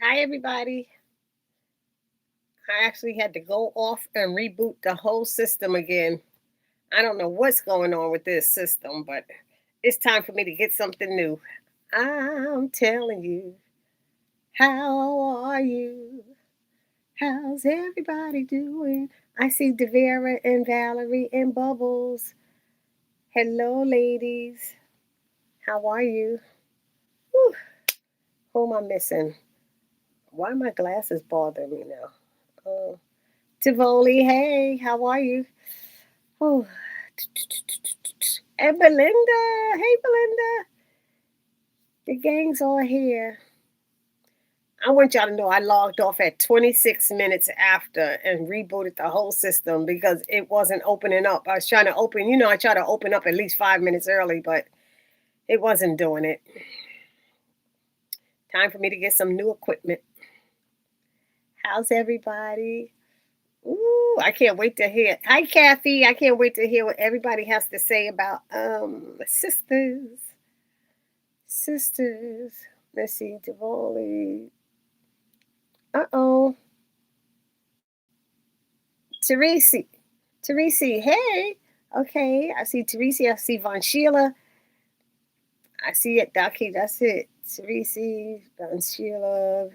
Hi, everybody. I actually had to go off and reboot the whole system again. I don't know what's going on with this system, but it's time for me to get something new. I'm telling you, how are you? How's everybody doing? I see Devera and Valerie and Bubbles. Hello, ladies. How are you? Whew. Who am I missing? Why are my glasses bothering me now? Uh, Tivoli, hey, how are you? Oh, and Belinda. Hey, Belinda. The gang's all here. I want y'all to know I logged off at 26 minutes after and rebooted the whole system because it wasn't opening up. I was trying to open, I try to open up at least 5 minutes early, but it wasn't doing it. Time for me to get some new equipment. How's everybody? Ooh, I can't wait to hear. Hi, Kathy. I can't wait to hear what everybody has to say about sisters. Sisters. Let's see, Tivoli. Uh-oh. Teresi. Teresi, hey. Okay, I see Teresi. I see Von Sheila. I see it, Ducky. That's it. Teresi, Von Sheila,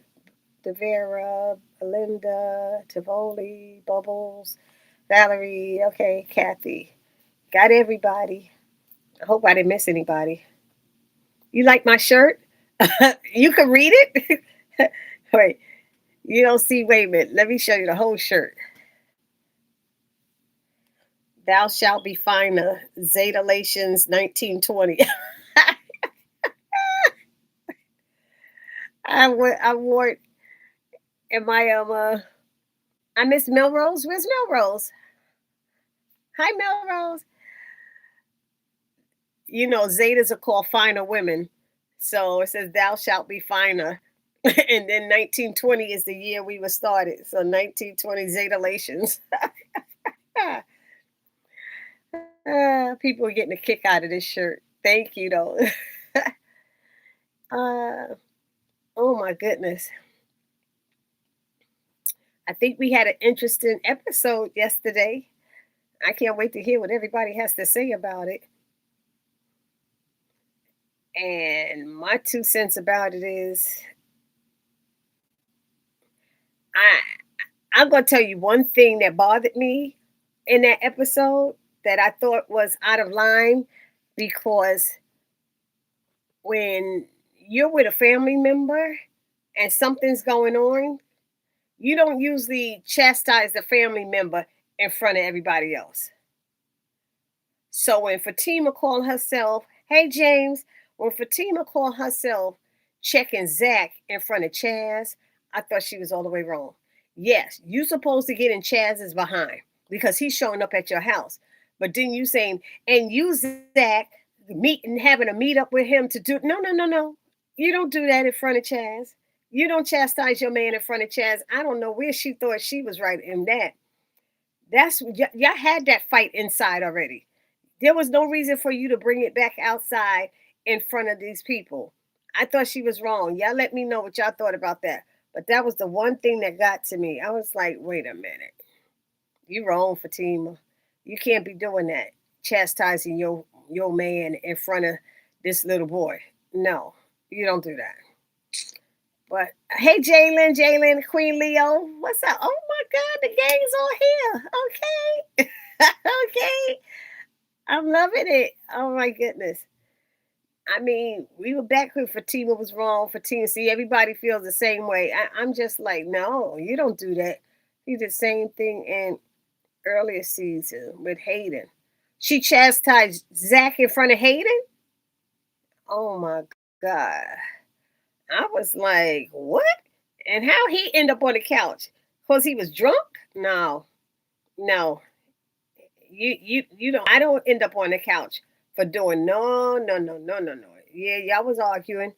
Devera, Belinda, Tivoli, Bubbles, Valerie. Okay, Kathy. Got everybody. I hope I didn't miss anybody. You like my shirt? You can read it? Wait, you don't see, wait a minute. Let me show you the whole shirt. Thou shalt be finer. Zatalations 1920. I wore it in my I miss Melrose. Where's Melrose? Hi, Melrose. Zetas are called finer women. So it says thou shalt be finer. And then 1920 is the year we were started. So 1920 Zatalations. People are getting a kick out of this shirt. Thank you, though. Oh my goodness. I think we had an interesting episode yesterday. I can't wait to hear what everybody has to say about it. And my 2 cents about it is I I'm gonna tell you one thing that bothered me in that episode that I thought was out of line because when you're with a family member and something's going on, you don't usually chastise the family member in front of everybody else. So when Fatima called herself, hey James, when Fatima called herself checking Zach in front of Chaz, I thought she was all the way wrong. Yes, you supposed to get in Chaz's behind because he's showing up at your house. But then you saying, and you Zach meeting having a meet up with him to do no. You don't do that in front of Chaz. You don't chastise your man in front of Chaz. I don't know where she thought she was right in that. Y'all had that fight inside already. There was no reason for you to bring it back outside in front of these people. I thought she was wrong. Y'all let me know what y'all thought about that. But that was the one thing that got to me. I was like, wait a minute. You wrong, Fatima. You can't be doing that. Chastising your man in front of this little boy. No, you don't do that. But hey, Jalen, Queen Leo, what's up? Oh my God, the gang's all here. Okay, okay, I'm loving it. Oh my goodness. I mean, we were back when Fatima was wrong. Fatima, see, everybody feels the same way. I'm just like, no, you don't do that. You did the same thing in earlier season with Hayden. She chastised Zach in front of Hayden. Oh my God. I was like, what? And how he end up on the couch? Because he was drunk? No, no. You don't. I don't end up on the couch for doing no. Yeah, y'all was arguing,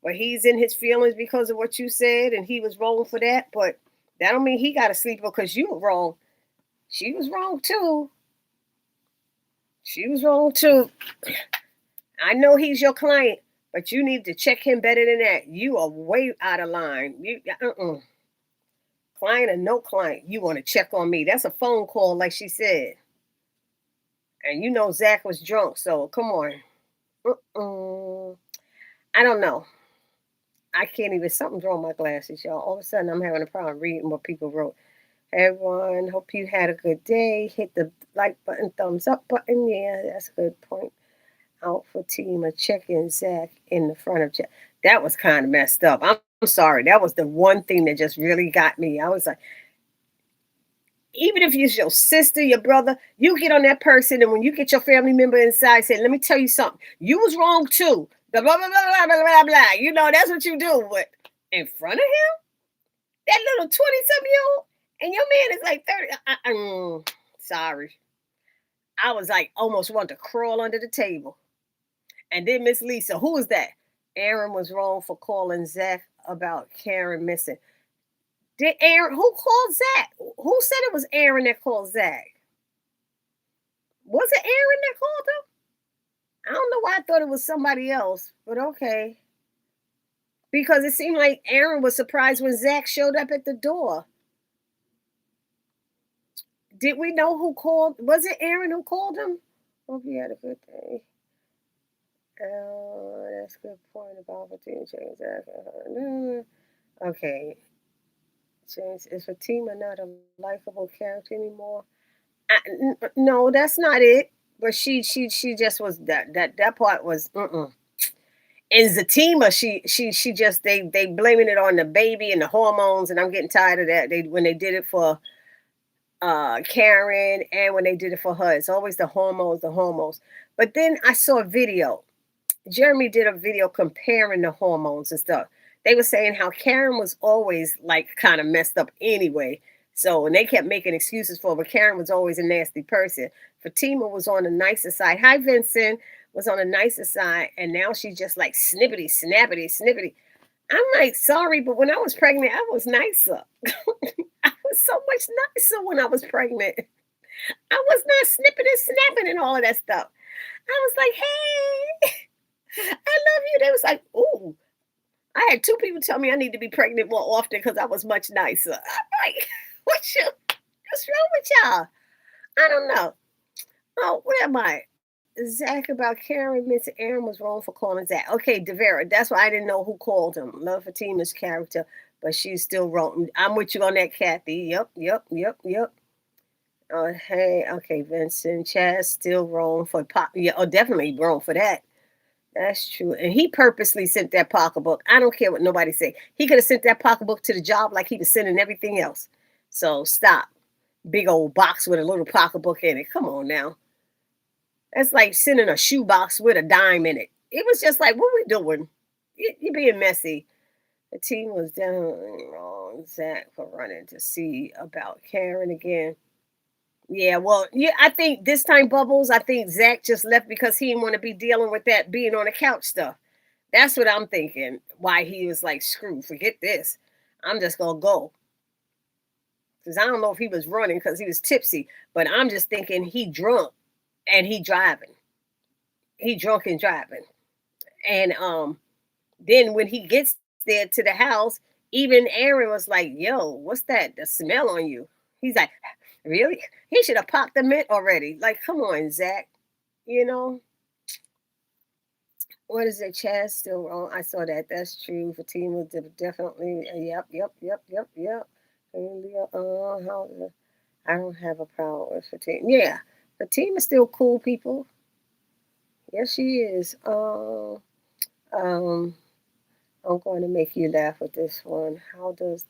but he's in his feelings because of what you said, and he was wrong for that. But that don't mean he got to sleep because you were wrong. She was wrong too. She was wrong too. I know he's your client, But you need to check him better than that. You are way out of line. You client or no client, you want to check on me. That's a phone call, like she said. And you know Zach was drunk, so come on. I don't know. I can't even. Something's wrong with my glasses, y'all. All of a sudden, I'm having a problem reading what people wrote. Hey, everyone, hope you had a good day. Hit the like button, thumbs up button. Yeah, that's a good point. Out for team of checking Zach in the front of chat. That was kind of messed up. I'm sorry. That was the one thing that just really got me. I was like, even if it's your sister, your brother, you get on that person, and when you get your family member inside, say, "Let me tell you something. You was wrong too." Blah blah blah blah blah blah blah. You know that's what you do. But in front of him, that little 20-something-year-old, and your man is like 30. Sorry, I was like almost want to crawl under the table. And then Miss Lisa, who is that? Aaron was wrong for calling Zach about Karen missing. Did Aaron? Who called Zach? Who said it was Aaron that called Zach? Was it Aaron that called him? I don't know why I thought it was somebody else, but okay. Because it seemed like Aaron was surprised when Zach showed up at the door. Did we know who called? Was it Aaron who called him? Hope you had a good day. That's a good point about change. Okay. James, is Fatima not a likable character anymore? No, that's not it. But she just was that part was. And Zatima, she just they blaming it on the baby and the hormones, and I'm getting tired of that. When they did it for Karen and when they did it for her, it's always the hormones. But then I saw a video. Jeremy did a video comparing the hormones and stuff. They were saying how Karen was always like kind of messed up anyway. So, and they kept making excuses for her, but Karen was always a nasty person. Fatima was on the nicer side. Hi, Vincent, was on the nicer side, and now she's just like snippety, snappity, snippety. I'm like, sorry, but when I was pregnant, I was nicer. I was so much nicer when I was pregnant. I was not snipping and snapping and all of that stuff. I was like, hey, I love you. They was like, ooh. I had two people tell me I need to be pregnant more often because I was much nicer. I'm like, what's wrong with y'all? I don't know. Oh, where am I? Zach about Karen. Miss Aaron was wrong for calling Zach. Okay, Devera. That's why I didn't know who called him. Love Fatima's character, but she's still wrong. I'm with you on that, Kathy. Yep. Hey, okay, Vincent. Chaz still wrong for pop. Yeah, definitely wrong for that. That's true. And he purposely sent that pocketbook. I don't care what nobody say. He could have sent that pocketbook to the job like he was sending everything else. So stop. Big old box with a little pocketbook in it. Come on now. That's like sending a shoebox with a dime in it. It was just like, what we doing? You're being messy. The team was down wrong. Zach for running to see about Karen again. Yeah, well, yeah, I think this time, Bubbles, I think Zach just left because he didn't want to be dealing with that being on the couch stuff. That's what I'm thinking. Why he was like, screw, forget this. I'm just going to go. Because I don't know if he was running because he was tipsy, but I'm just thinking he drunk and he driving. He drunk and driving. And then when he gets there to the house, even Aaron was like, yo, what's that? The smell on you. He's like, really? He should have popped the mint already. Like, come on, Zach. You know? What is it? Chaz still wrong. I saw that. That's true. Fatima definitely. Yep. I don't have a problem with Fatima. Yeah. Fatima's still cool, people. Yes, she is. I'm going to make you laugh with this one. How does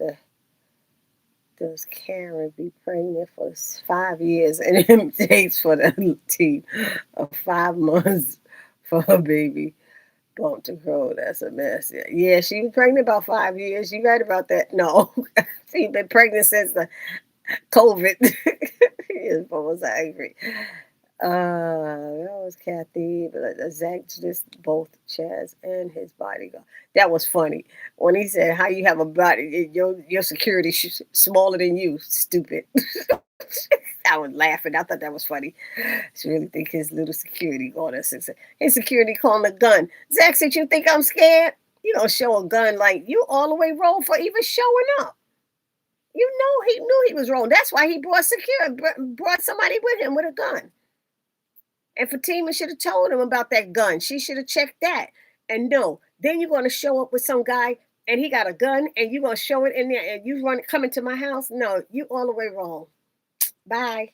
Karen be pregnant for 5 years and it takes for the team of 5 months for her baby bump to grow? That's a mess. Yeah, she was pregnant about 5 years. You right about that? No, she's been pregnant since the COVID. Yes, almost angry. was Kathy. Zach just both Chaz and his bodyguard. That was funny when he said, "How you have a body? Your security smaller than you, stupid." I was laughing. I thought that was funny. She really think his little security on us. His security calling a gun. Zach said, "You think I'm scared? You don't show a gun like you all the way wrong for even showing up. You know he knew he was wrong. That's why he brought somebody with him with a gun." And Fatima should have told him about that gun. She should have checked that. And no, then you're going to show up with some guy and he got a gun and you're going to show it in there and you coming to my house. No, you all the way wrong. Bye.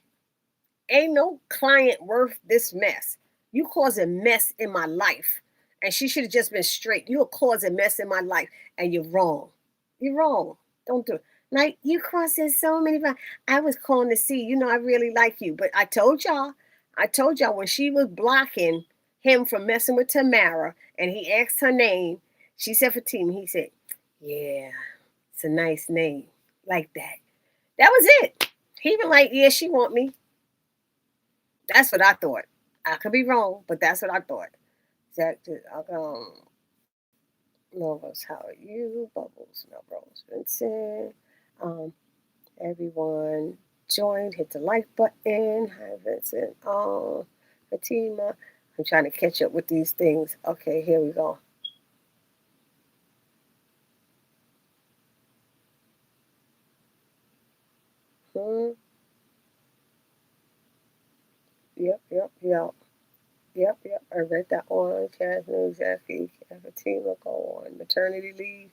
Ain't no client worth this mess. You cause a mess in my life. And she should have just been straight. You'll cause a mess in my life and you're wrong. You're wrong. Don't do it. Like, you crossed it so many times. I was calling to see, I really like you. But I told y'all when she was blocking him from messing with Tamara and he asked her name, she said Fatima. He said, "Yeah, it's a nice name." Like that. That was it. He was like, "Yeah, she want me." That's what I thought. I could be wrong, but that's what I thought. Zach, Novus, how are you? Bubbles, Melrose, Vincent. Um, Everyone joined, hit the like button. Hi, Vincent. Fatima. I'm trying to catch up with these things. Okay, here we go. Hmm. Yep. I read that one. Chaz knew exactly. Can Fatima go on maternity leave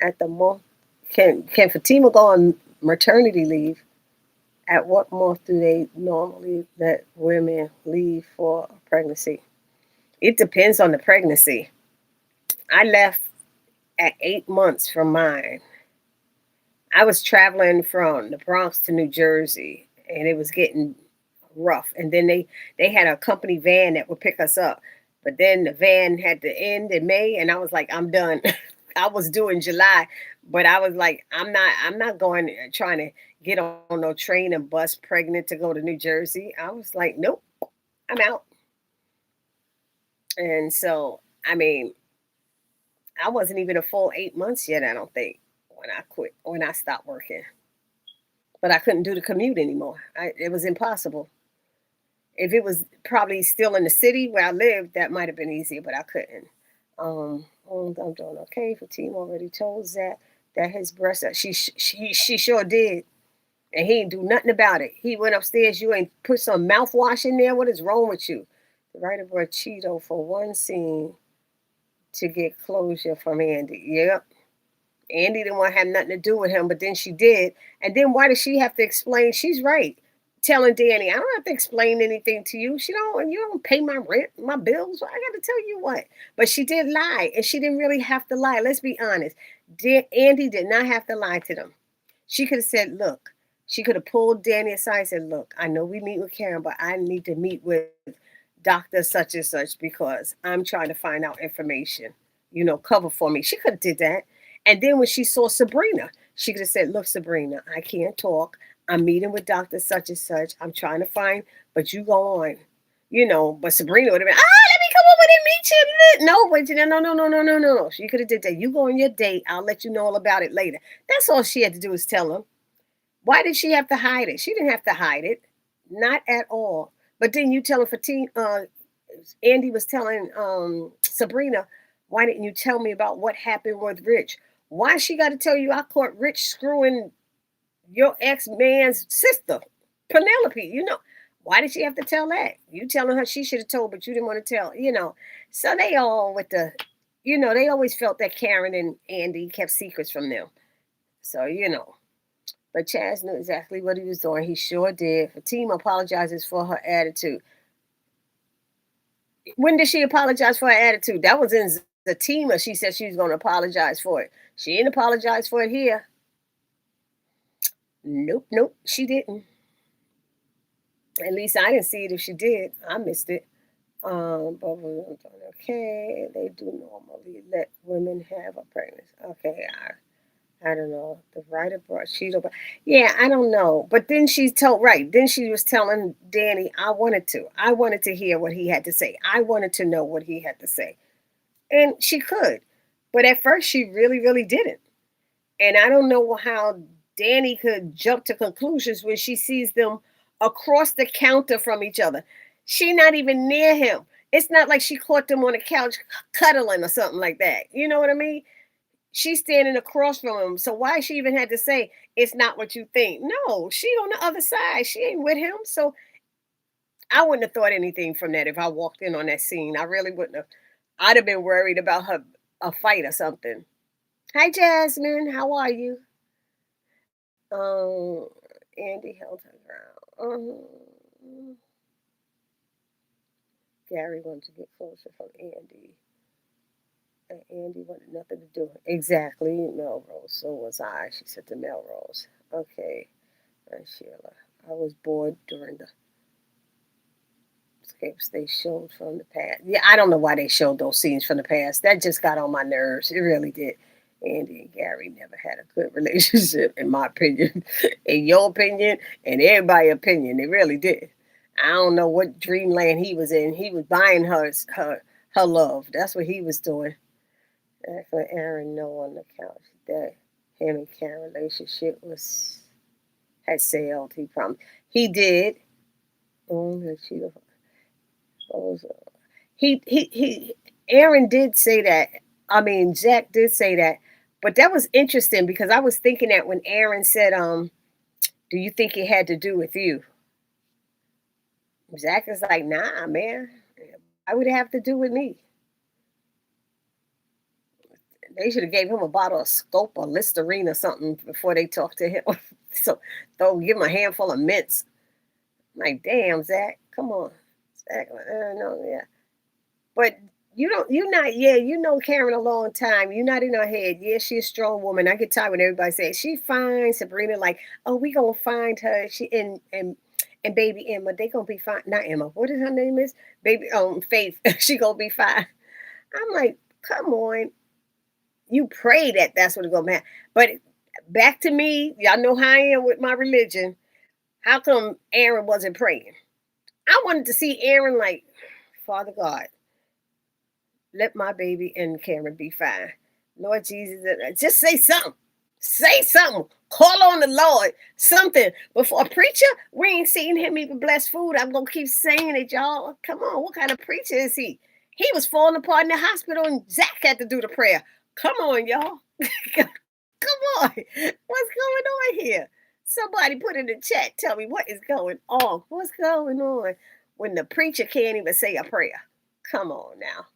at the month? Can Fatima go on maternity leave? At what month do they normally let women leave for a pregnancy? It depends on the pregnancy. I left at 8 months from mine. I was traveling from the Bronx to New Jersey, and it was getting rough. And then they had a company van that would pick us up, but then the van had to end in May, and I was like, I'm done. I was due in July, but I was like, I'm not going trying to get on no train and bus pregnant to go to New Jersey. I was like, nope, I'm out. And so, I mean, I wasn't even a full 8 months yet, I don't think, when I stopped working. But I couldn't do the commute anymore. It was impossible. If it was probably still in the city where I lived, that might have been easier, but I couldn't. I'm doing okay. Fatima already told Zach that his breast, she sure did. And he ain't do nothing about it. He went upstairs. You ain't put some mouthwash in there. What is wrong with you? The writer brought Cheeto for one scene to get closure from Andy. Yep. Andy didn't want to have nothing to do with him, but then she did. And then why does she have to explain? She's right. Telling Danny, I don't have to explain anything to you. You don't pay my rent, my bills. I got to tell you what. But she did lie, and she didn't really have to lie. Let's be honest. Andy did not have to lie to them. She could have said, look, she could have pulled Danny aside and said, look, I know we meet with Karen, but I need to meet with Dr. Such and such because I'm trying to find out information, cover for me. She could have did that. And then when she saw Sabrina, she could have said, look, Sabrina, I can't talk. I'm meeting with Dr. Such and such. I'm trying to find, but you go on. But Sabrina would have been, let me come over and meet you. No, wait, no. She could have did that. You go on your date. I'll let you know all about it later. That's all she had to do is tell him. Why did she have to hide it? She didn't have to hide it. Not at all. But then you telling Andy was telling Sabrina, why didn't you tell me about what happened with Rich? Why she got to tell you I caught Rich screwing your ex-man's sister, Penelope? Why did she have to tell that? You telling her she should have told, but you didn't want to tell, So they all with they always felt that Karen and Andy kept secrets from them. So, But Chaz knew exactly what he was doing. He sure did. Fatima apologizes for her attitude. When did she apologize for her attitude? That was in Zatima. She said she was going to apologize for it. She didn't apologize for it here. Nope, she didn't. At least I didn't see it. If she did, I missed it. But okay, they do normally let women have a pregnancy. Okay, I don't know. The writer brought Cheeto. Yeah, I don't know. But then she told, right. Then she was telling Danny, I wanted to. I wanted to hear what he had to say. I wanted to know what he had to say. And she could. But at first, she really, really didn't. And I don't know how Danny could jump to conclusions when she sees them across the counter from each other. She not even near him. It's not like she caught them on the couch cuddling or something like that. You know what I mean? She's standing across from him. So why she even had to say it's not what you think? No, she on the other side. She ain't with him. So I wouldn't have thought anything from that if I walked in on that scene. I really wouldn't have. I'd have been worried about her a fight or something. Hi Jasmine, how are you? Um, Andy held her ground. Gary wanted to get closer from Andy. And Andy wanted nothing to do. Exactly, Melrose. So was I. She said to Melrose. Okay, and Sheila. I was bored during the escapes they showed from the past. Yeah, I don't know why they showed those scenes from the past. That just got on my nerves. It really did. Andy and Gary never had a good relationship, in my opinion, in your opinion, and everybody's opinion. They really did. I don't know what dreamland he was in. He was buying her love. That's what he was doing. That's what Aaron know on the couch that him and Karen relationship had sailed. He promised. He did. He Aaron did say that. I mean, Jack did say that. But that was interesting because I was thinking that when Aaron said, do you think it had to do with you? Jack is like, nah, man. Why would it have to do with me? They should have gave him a bottle of Scope or Listerine or something before they talked to him. So don't give him a handful of mints. I'm like, damn, Zach, come on. Zach, no, yeah. But you're not, yeah, you know Karen a long time. You're not in her head. Yeah, she's a strong woman. I get tired when everybody says she fine. Sabrina, like, oh, we gonna find her. She and baby Emma, they gonna be fine. Not Emma. What is her name is? Baby Faith. She gonna be fine. I'm like, come on. You pray that that's what's gonna happen. But back to me, y'all know how I am with my religion. How come Aaron wasn't praying? I wanted to see Aaron like, Father God, let my baby and Cameron be fine. Lord Jesus, just say something. Say something. Call on the Lord. Something. Before a preacher, we ain't seen him even bless food. I'm gonna keep saying it, y'all. Come on, what kind of preacher is he? He was falling apart in the hospital, and Zach had to do the prayer. Come on, y'all. Come on. What's going on here? Somebody put in the chat. Tell me what is going on. What's going on when the preacher can't even say a prayer? Come on now.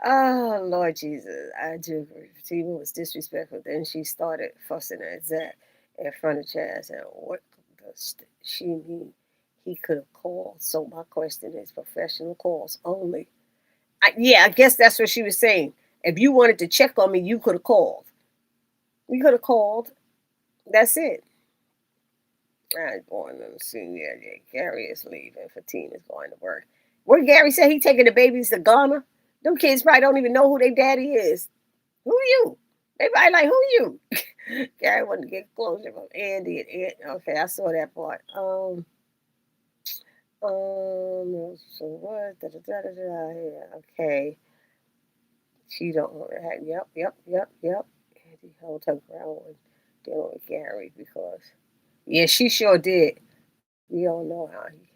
Oh, Lord Jesus. I do agree. Tima was disrespectful. Then she started fussing at Zach in front of Chaz. And what does she mean? He could have called. So my question is professional calls only. I guess that's what she was saying. If you wanted to check on me, you could have called. We could have called. That's it. I was born in the senior. Yeah, Gary is leaving. Fatina's going to work. What Gary said he taking the babies to Ghana? Them kids probably don't even know who their daddy is. Who you? They probably like, who you? Gary wanted to get closer from Andy and Ed. Okay, I saw that part. So what? Yeah, okay. She don't. Yep. Andy held her ground when dealing with Gary because, yeah, she sure did. We don't know how he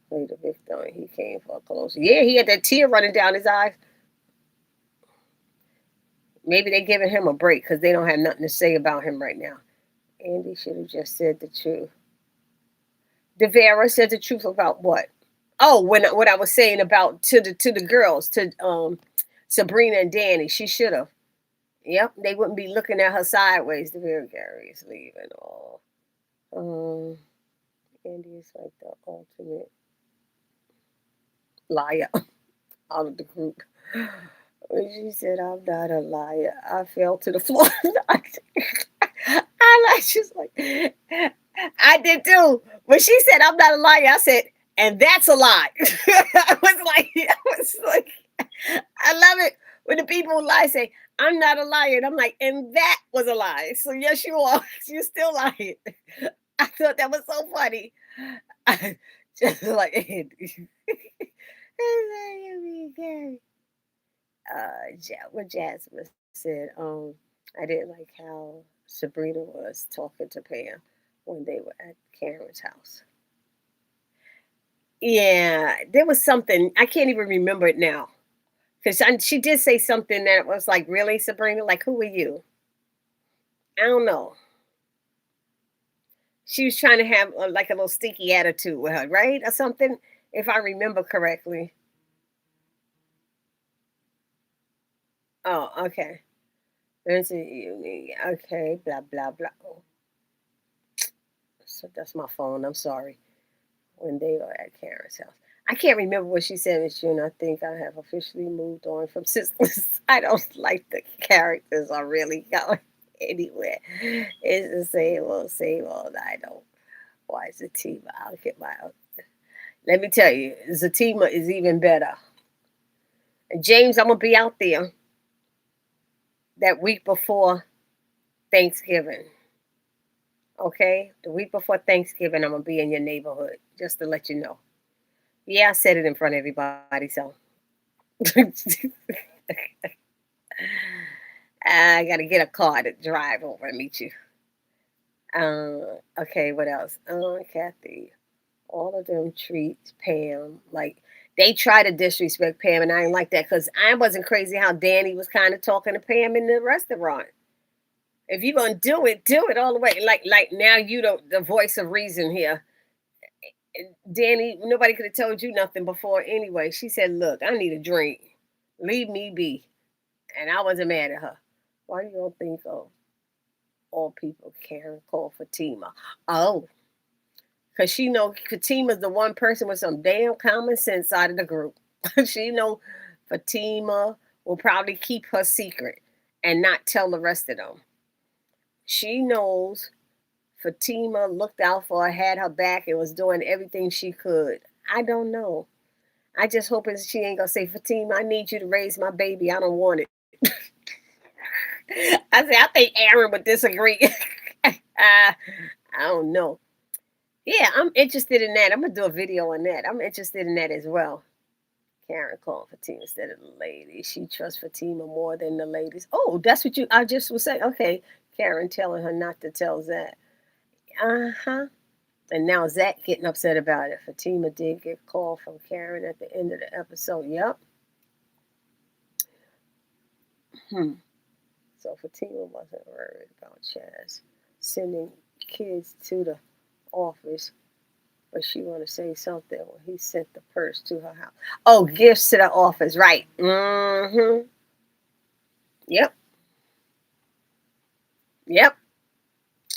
played the victim. He came for a close. Yeah, he had that tear running down his eyes. Maybe they giving him a break because they don't have nothing to say about him right now. Andy should have just said the truth. Devera said the truth about what? Oh, what I was saying about to the girls, to Sabrina and Danny. She should have. Yep, they wouldn't be looking at her sideways. Devera Gary is leaving. Oh, Andy is like the ultimate liar out of the group. When she said, I'm not a liar, I fell to the floor. I like, she's like, I did too. When she said, I'm not a liar, I said, and that's a lie. I was like, I love it When the people lie, say, I'm not a liar. And I'm like, and that was a lie. So yes, you are. You still lying. I thought that was so funny. Just like what Jasmine said, I didn't like how Sabrina was talking to Pam when they were at Karen's house. Yeah, there was something I can't even remember it now because she did say something that was like, "Really, Sabrina? Like, who are you?" I don't know. She was trying to have like a little stinky attitude with her, right, or something, if I remember correctly. Oh, okay. There's okay, blah blah blah. Oh, so that's my phone. I'm sorry. When they were at Karen's house. I can't remember what she said, Miss June. I think I have officially moved on from Sisters. I don't like the characters are really going anywhere. It's the same old. I don't watch Zatima. I'll get my own. Let me tell you, Zatima is even better. And James, I'm gonna be out there that week before Thanksgiving. Okay? The week before Thanksgiving, I'm gonna be in your neighborhood, just to let you know. Yeah, I said it in front of everybody, so I gotta get a car to drive over and meet you. Okay, what else? Kathy. All of them treat Pam like they try to disrespect Pam, and I ain't like that because I wasn't crazy how Danny was kind of talking to Pam in the restaurant. If you're gonna do it all the way. Like now you the voice of reason here. Danny, nobody could have told you nothing before anyway. She said, "Look, I need a drink. Leave me be." And I wasn't mad at her. Why you don't think of all people Karen call Fatima? Oh, because she know Fatima's the one person with some damn common sense out of the group. She know Fatima will probably keep her secret and not tell the rest of them. She knows Fatima looked out for her, had her back, and was doing everything she could. I don't know. I just hope she ain't gonna say, Fatima, I need you to raise my baby. I don't want it. I said, I think Aaron would disagree. I don't know. Yeah, I'm interested in that. I'm gonna do a video on that. I'm interested in that as well. Karen called Fatima instead of the ladies. She trusts Fatima more than the ladies. Oh, that's what I just was saying. Okay, Karen telling her not to tell Zach. Uh-huh. And now Zach getting upset about it. Fatima did get a call from Karen at the end of the episode. Yep. So Fatima wasn't worried about Chaz sending kids to the office, but she want to say something when he sent the purse to her house. Oh, gifts to the office, right? Mm-hmm. Yep. Yep.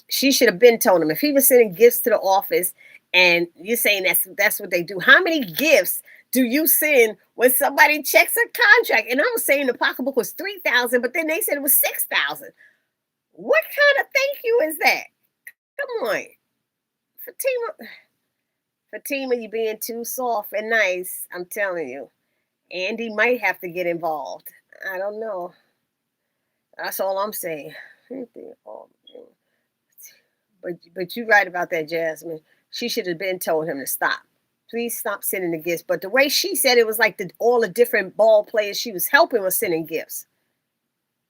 She should have been told him if he was sending gifts to the office, and you're saying that's what they do. How many gifts do you send when somebody checks a contract? And I was saying the pocketbook was 3,000, but then they said it was 6,000. What kind of thank you is that? Come on, Fatima. Fatima, you being too soft and nice. I'm telling you, Andy might have to get involved. I don't know. That's all I'm saying. But you're right about that, Jasmine. She should have been told him to stop. Please stop sending the gifts. But the way she said it was like all the different ball players she was helping was sending gifts.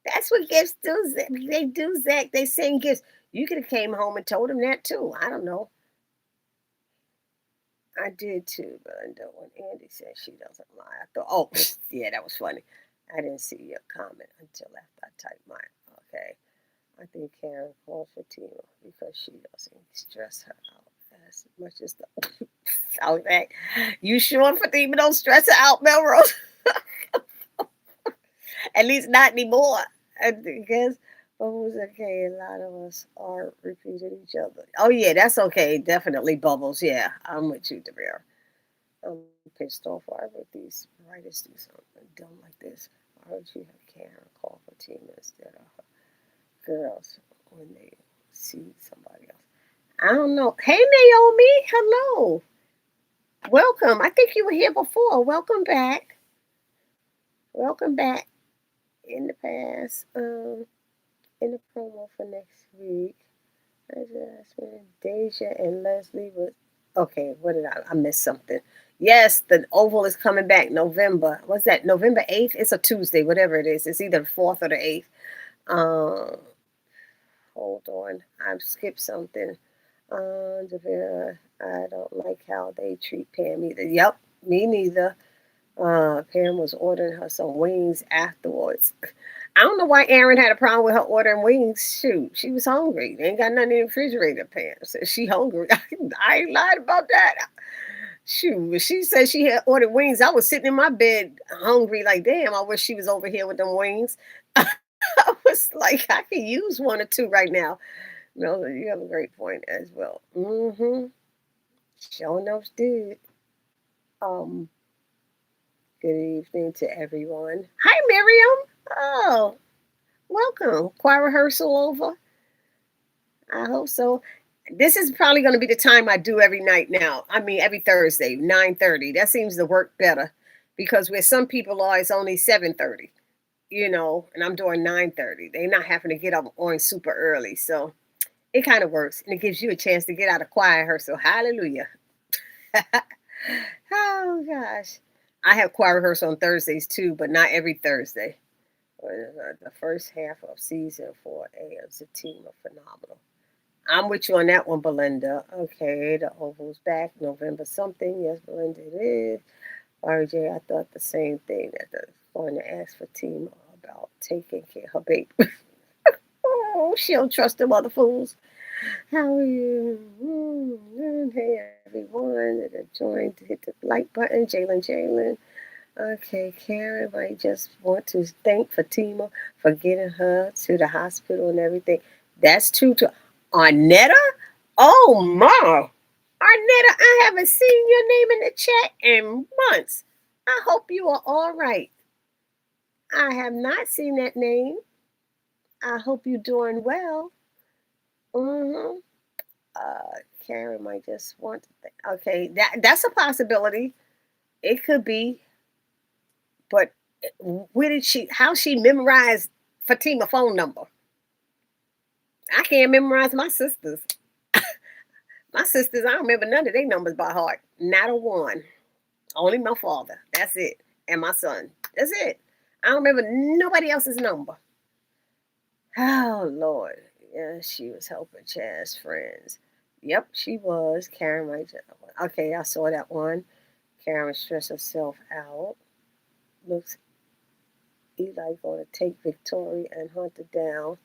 That's what gifts do. They do, Zach. They send gifts. You could have came home and told him that too. I don't know. I did too, Belinda, when Andy said she doesn't lie. I thought, oh, yeah, that was funny. I didn't see your comment until after I typed mine. Okay. I think Karen calls Fatima because she doesn't stress her out as much as the. Okay. You sure Fatima don't stress her out, Melrose? At least not anymore. I guess. But was okay. A lot of us are repeating each other. Oh yeah, that's okay. Definitely Bubbles. Yeah, I'm with you, Devere. I'm pissed off. Why would these writers do something dumb like this? Why would you have Karen call Fatima instead of her girls when they see somebody else? I don't know. Hey Naomi, hello. Welcome. I think you were here before. Welcome back. Welcome back. in the past, in the promo for next week, I just Deja and Leslie was okay. What did I missed something? Yes, the Oval is coming back November. What's that? November 8th? It's a Tuesday, whatever it is. It's either the 4th or the 8th. Um, hold on. I've skipped something. I don't like how they treat Pam either. Yep, me neither. Pam was ordering her some wings afterwards. I don't know why Aaron had a problem with her ordering wings. Shoot, she was hungry. They ain't got nothing in the refrigerator. Pam said she hungry. I ain't lied about that. Shoot, she said she had ordered wings. I was sitting in my bed hungry, like, damn, I wish she was over here with them wings. I was like, I could use one or two right now. No, you have a great point as well. Mm-hmm. Sure enough did. Um, Good evening to everyone. Hi, Miriam. Oh, welcome. Choir rehearsal over? I hope so. This is probably going to be the time I do every night now. I mean, every Thursday, 9:30. That seems to work better because where some people are, it's only 7:30, and I'm doing 9:30. They're not having to get up on super early. So it kind of works. And it gives you a chance to get out of choir rehearsal. Hallelujah. Oh, gosh. I have choir rehearsal on Thursdays too, but not every Thursday. The first half of season 4A of Zatima, phenomenal. I'm with you on that one, Belinda. Okay, the Oval's back November something. Yes, Belinda, it is. RJ, I thought the same thing that I was going to ask Fatima about taking care of her baby. Oh, she don't trust them other fools. How are you? Hey, everyone that have joined, hit the like button. Jalen. Okay, Karen might just want to thank Fatima for getting her to the hospital and everything. That's true to Arnetta? Oh, my. Arnetta, I haven't seen your name in the chat in months. I hope you are all right. I have not seen that name. I hope you're doing well. Mm-hmm. Karen might just want to think. Okay, that's a possibility. It could be, but how she memorized Fatima phone number? I can't memorize my sisters. My sisters, I don't remember none of their numbers by heart. Not a one. Only my father. That's it. And my son. That's it. I don't remember nobody else's number. Oh, Lord. Yeah, she was helping Chaz's friends. Yep, she was. Karen might. Okay, I saw that one. Karen stressed herself out. Looks Eli going to take Victoria and Hunter down.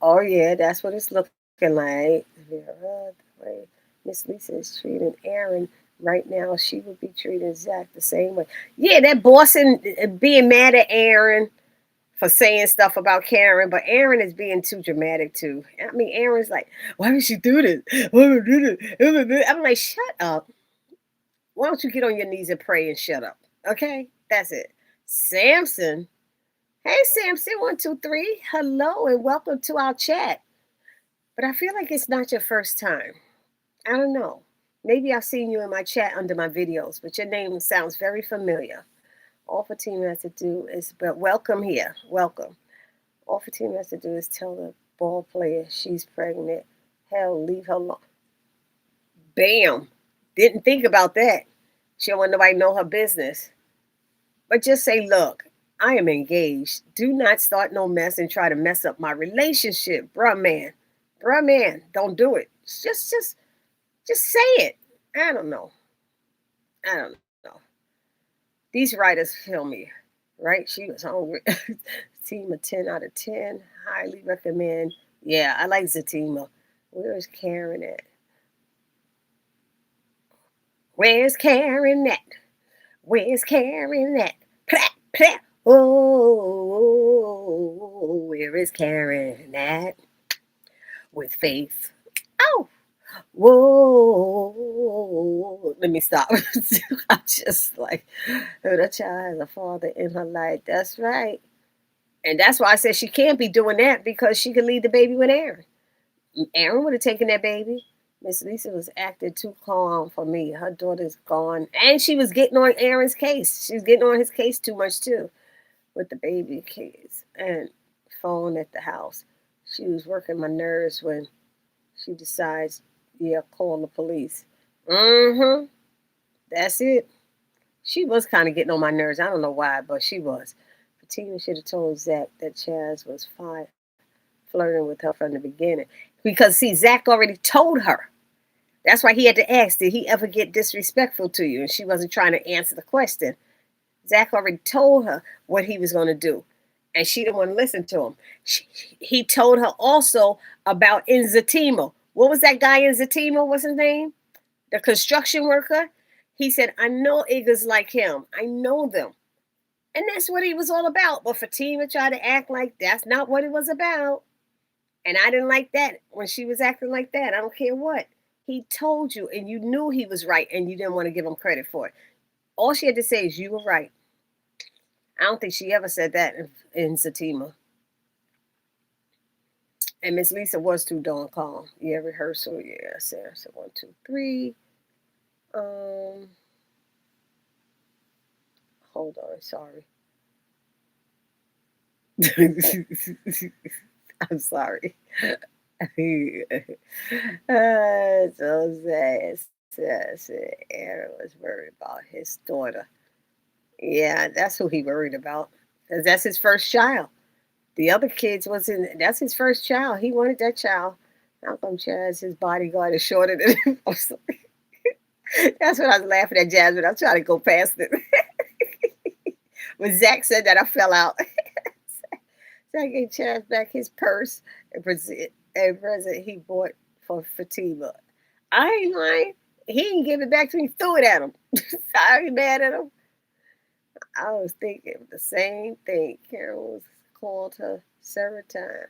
Oh, yeah, that's what it's looking like. Vera, the way Miss Lisa is treating Aaron right now, she would be treating Zach the same way. Yeah, that bossing, being mad at Aaron for saying stuff about Karen, but Aaron is being too dramatic too. I mean, Aaron's like, why would she do this? Why would do this? I'm like, shut up. Why don't you get on your knees and pray and shut up? Okay, that's it. Samson. Hey, Samson, 123. Hello and welcome to our chat. But I feel like it's not your first time. I don't know. Maybe I've seen you in my chat under my videos, but your name sounds very familiar. All Fatima has to do is, but welcome here. Welcome. All Fatima has to do is tell the ball player she's pregnant. Hell, leave her alone. Bam. Didn't think about that. She don't want nobody to know her business. But just say, look, I am engaged. Do not start no mess and try to mess up my relationship. Bruh, man. Bruh, man. Don't do it. Just say it. I don't know. I don't know. These writers feel me, right? She was hungry. Team of 10 out of 10. Highly recommend. Yeah, I like Zatima. Where is Karen at? Where's Karen at? Where's Karen at? Plat, plat. Oh, where is Karen at? With faith. Oh, whoa. Let me stop. I'm just like, oh, that child has a father in her life. That's right. And that's why I said she can't be doing that because she could leave the baby with Aaron. Aaron would have taken that baby. Miss Lisa was acting too calm for me. Her daughter's gone. And she was getting on Aaron's case. She was getting on his case too much, too. with the baby kids and phone at the house. She was working my nerves when she decides, yeah, call the police. Mm-hmm. That's it. She was kind of getting on my nerves. I don't know why, but she was. Fatima should have told Zach that Chaz was fine flirting with her from the beginning. Because, see, Zach already told her. That's why he had to ask, did he ever get disrespectful to you? And she wasn't trying to answer the question. Zach already told her what he was going to do. And she didn't want to listen to him. He told her also about in Zatima. What was that guy in Zatima? What's his name? The construction worker. He said, I know niggas like him. I know them. And that's what he was all about. But Fatima tried to act like that's not what it was about. And I didn't like that when she was acting like that. I don't care what. He told you and you knew he was right and you didn't want to give him credit for it. All she had to say is you were right. I don't think she ever said that in Zatima. And Miss Lisa was too darn calm. Yeah, rehearsal. Yeah, Sarah said 1, 2, 3. Hold on, sorry. I'm sorry. So says Aaron was worried about his daughter. Yeah, that's who he worried about. Because that's his first child. The other kids wasn't. That's his first child. He wanted that child. How come Chaz, his bodyguard, is shorter than him? That's what I was laughing at, Jasmine. I'm trying to go past it. When Zach said that, I fell out. Zach gave Chaz back his purse and present he bought for Fatima. I ain't lying. He didn't give it back to me. He threw it at him. I ain't mad at him. I was thinking the same thing. Carol was called her several times.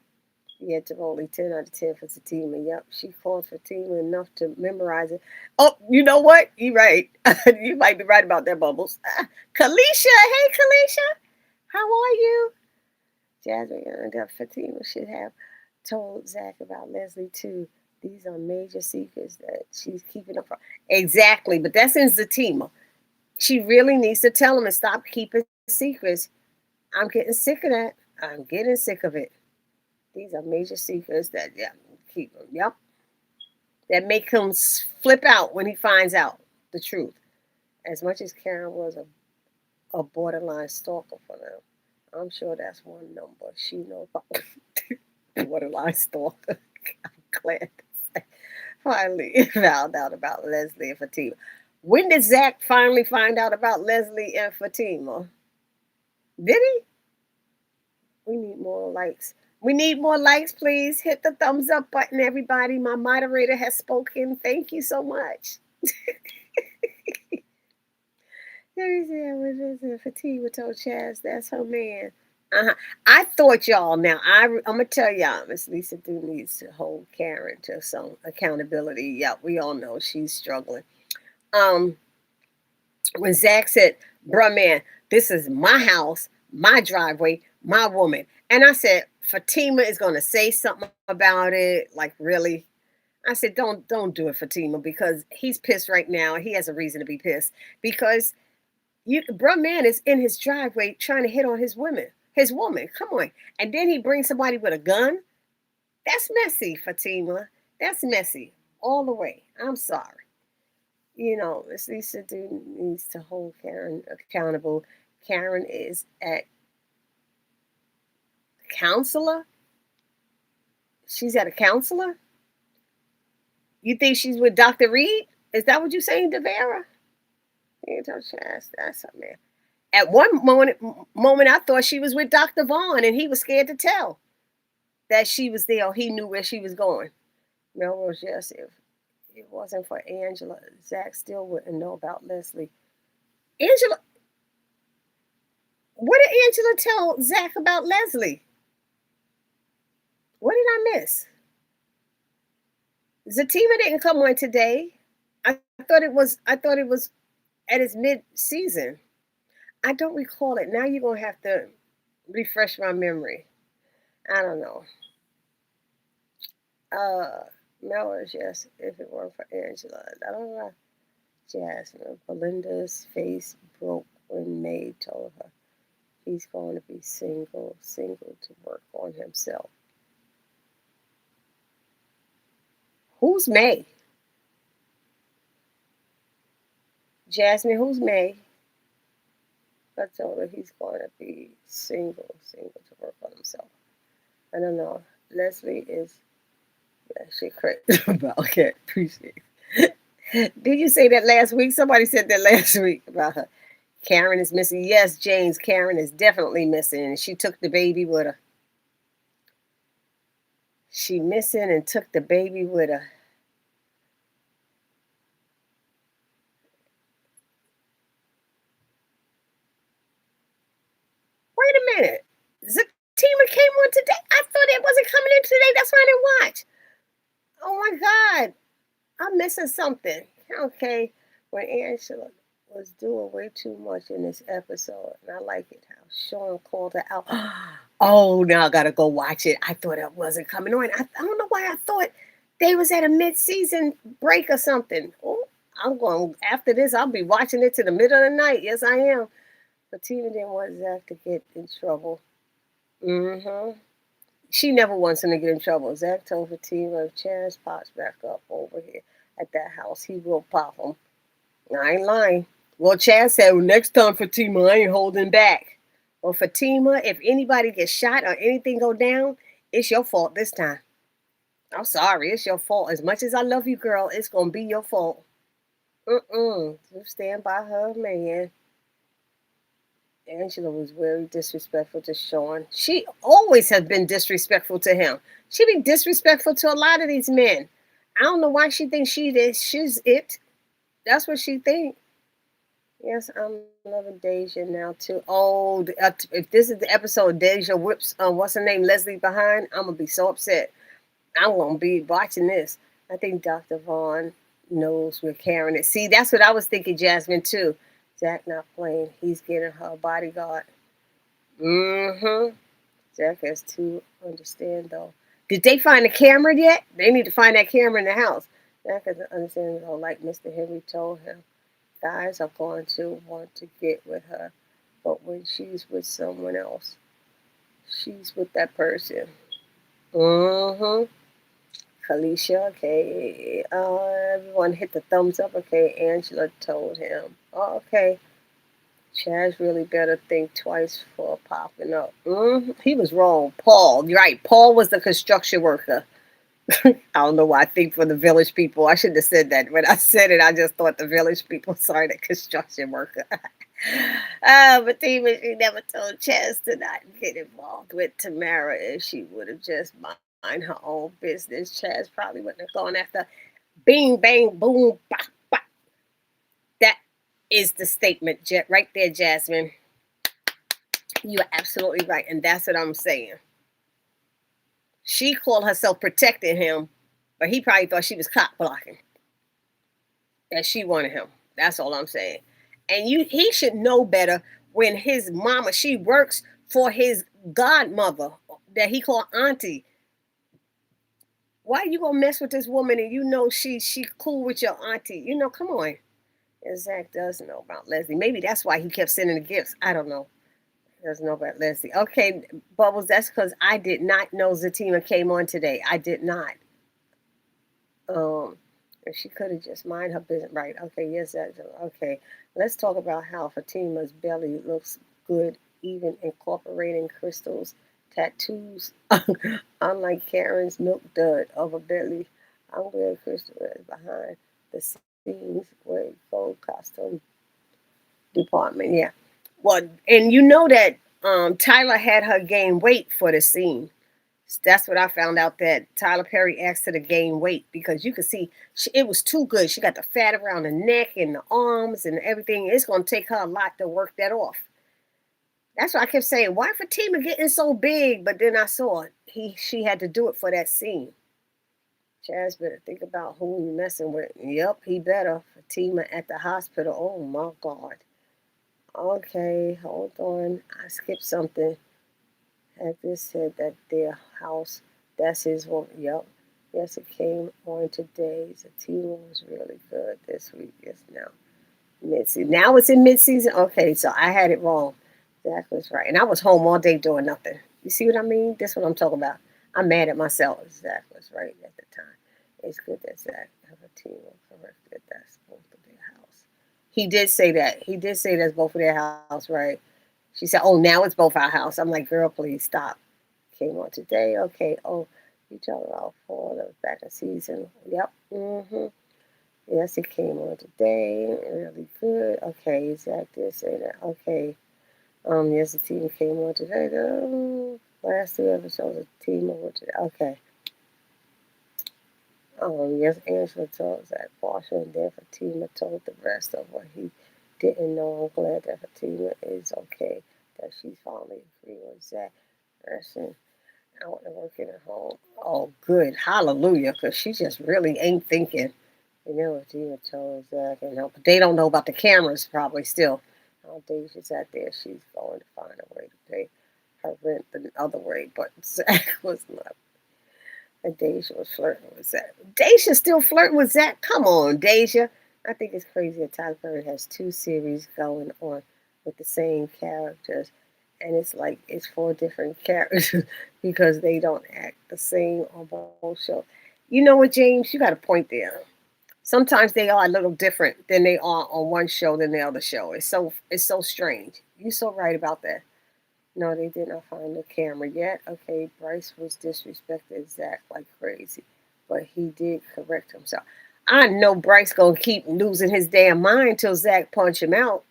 Yet to only 10 out of 10 for Fatima. Yep, she called Fatima enough to memorize it. Oh, you know what? You're right. You might be right about that, Bubbles. Kalisha, hey Kalisha, how are you? Jasmine and Fatima should have told Zach about Leslie too. These are major secrets that she's keeping up. Exactly, but that's in Zatima. She really needs to tell him and stop keeping secrets. I'm getting sick of that. I'm getting sick of it. These are major secrets that keep him. Yep. That make him flip out when he finds out the truth. As much as Karen was a borderline stalker for them, I'm sure that's one number she knows about. Borderline stalker. I'm glad to finally found out about Leslie and Fatima. When did Zach finally find out about Leslie and Fatima? Did he? We need more likes. We need more likes, please. Hit the thumbs up button, everybody. My moderator has spoken. Thank you so much. Fatima told Chaz that's her man. I thought y'all now. I'm gonna tell y'all, Miss Lisa do needs to hold Karen to some accountability. Yeah, we all know she's struggling. When Zach said, "Bruh, man, this is my house, my driveway, my woman," and I said, Fatima is gonna say something about it. Like, really? I said, don't do it, Fatima, because he's pissed right now. He has a reason to be pissed because bruh man is in his driveway trying to hit on his woman. Come on. And then he brings somebody with a gun. That's messy, Fatima. That's messy all the way. I'm sorry. Miss Lisa needs to hold Karen accountable. Karen is at counselor. She's at a counselor. You think she's with Dr. Reed? Is that what you're saying, Devera? That's her man. At one moment, I thought she was with Dr. Vaughn, and he was scared to tell that she was there. Or he knew where she was going. Melrose, yes, if it wasn't for Angela, Zach still wouldn't know about Leslie. Angela, what did Angela tell Zach about Leslie? What did I miss? Zatima didn't come on today. I thought it was at its mid-season. I don't recall it. Now you're gonna have to refresh my memory. I don't know. Melrose, yes, if it weren't for Angela. I don't know. Jasmine. Belinda's face broke when May told her He's going to be single to work on himself. Who's May? Jasmine, who's May? I told her he's going to be single to work on himself. I don't know. Leslie is, yeah, she crazy about okay, appreciate it. Did you say that last week? Somebody said that last week about her. Karen is missing. Yes, James, Karen is definitely missing. She took the baby with her. She missing and took the baby with her. Wait a minute. Zatima came on today. I thought it wasn't coming in today. That's why I didn't watch. Oh my God. I'm missing something. Okay. When Angela was doing way too much in this episode, and I like it how Sean called her out. Oh, now I gotta go watch it. I thought it wasn't coming on. I don't know why I thought they was at a mid-season break or something. Oh, I'm going after this. I'll be watching it to the middle of the night. Yes, I am. But Tina didn't want Zach to get in trouble. Mm-hmm. She never wants him to get in trouble. Zach told Fatima if Chance pops back up over here at that house, he will pop him. I ain't lying. Well, Chad said, well, next time, Fatima, I ain't holding back. Well, Fatima, if anybody gets shot or anything go down, it's your fault this time. I'm sorry, it's your fault. As much as I love you, girl, it's going to be your fault. You stand by her, man. Angela was very disrespectful to Sean. She always has been disrespectful to him. She be disrespectful to a lot of these men. I don't know why she thinks she's it. That's what she thinks. Yes, I'm loving Deja now too. Oh, if this is the episode Deja whips, what's her name, Leslie behind, I'm gonna be so upset. I'm gonna be watching this. I think Dr. Vaughn knows where Karen is. See, that's what I was thinking, Jasmine too. Jack not playing. He's getting her a bodyguard. Jack has to understand though. Did they find the camera yet? They need to find that camera in the house. Jack has to understand though, like Mr. Henry told him. Guys are going to want to get with her, but when she's with someone else, she's with that person. Kalisha, okay. Everyone hit the thumbs up. Okay, Angela told him. Oh, okay. Chaz really better think twice for popping up. He was wrong. Paul, you're right. Paul was the construction worker. I don't know why I think for the village people. I shouldn't have said that. When I said it, I just thought the village people. Sorry, the construction worker. But even she never told Chaz to not get involved with Tamara if she would have just mind her own business. Chaz probably wouldn't have gone after bing, bang, boom, bop, bop. That is the statement right there, Jasmine. You are absolutely right. And that's what I'm saying. She called herself protecting him, but he probably thought she was cock blocking. That she wanted him. That's all I'm saying. And he should know better when his mama, she works for his godmother that he called auntie. Why you gonna mess with this woman and you know she cool with your auntie? You know, come on. And Zach does know about Leslie. Maybe that's why he kept sending the gifts. I don't know. He doesn't know about Leslie. Okay, Bubbles, that's because I did not know Zatima came on today. I did not. If she could have just mind her business. Right. Okay, yes, that's okay. Let's talk about how Fatima's belly looks good, even incorporating crystals, tattoos. Unlike Karen's milk dud of a belly, I'm glad Crystal is behind the scenes with gold costume department. Yeah. Well, and you know that Tyler had her gain weight for the scene. That's what I found out, that Tyler Perry asked her to gain weight because you could see it was too good. She got the fat around the neck and the arms and everything. It's going to take her a lot to work that off. That's why I kept saying, why Fatima getting so big? But then I saw she had to do it for that scene. Chaz better think about who he messing with. Yep, he better. Fatima at the hospital. Oh my God. Okay, hold on. I skipped something. Had this said that their house, that's his one. Yep. Yes, it came on today. Zatima was really good this week. Yes, now. Mid-season. Now it's in mid-season? Okay, so I had it wrong. Zach was right. And I was home all day doing nothing. You see what I mean? That's what I'm talking about. I'm mad at myself. Zach was right at the time. It's good that Zach have a team will correct that that's both of their house. He did say that. He did say that's both of their house, right? She said, "Oh, now it's both our house." I'm like, "Girl, please stop." Came on today. Okay. Oh, you talking about fall the back of season? Yep. Yes, it came on today. Really good. Okay, Zach did say that. Okay. Yes, the team came on today. The last two episodes, the team over today. Okay. Yes, Angela told Zach Marshall, and then Fatima told the rest of what he didn't know. I'm glad that Fatima is okay, that she's finally agree with Zach. Person out and working at home. Oh, good. Hallelujah, because she just really ain't thinking. You know, Fatima told Zach, and but they don't know about the cameras probably still. I don't think she's out there. She's going to find a way to pay her rent the other way, but Zach was not. And Deja was flirting with Zach. Deja still flirting with Zach? Come on, Deja. I think it's crazy that Tyler Perry has two series going on with the same characters. And it's like it's four different characters because they don't act the same on both shows. You know what, James? You got a point there. Sometimes they are a little different than they are on one show than the other show. It's so strange. You're so right about that. No, they did not find the camera yet. Okay, Bryce was disrespecting Zach like crazy, but he did correct himself. I know Bryce gonna keep losing his damn mind till Zach punch him out.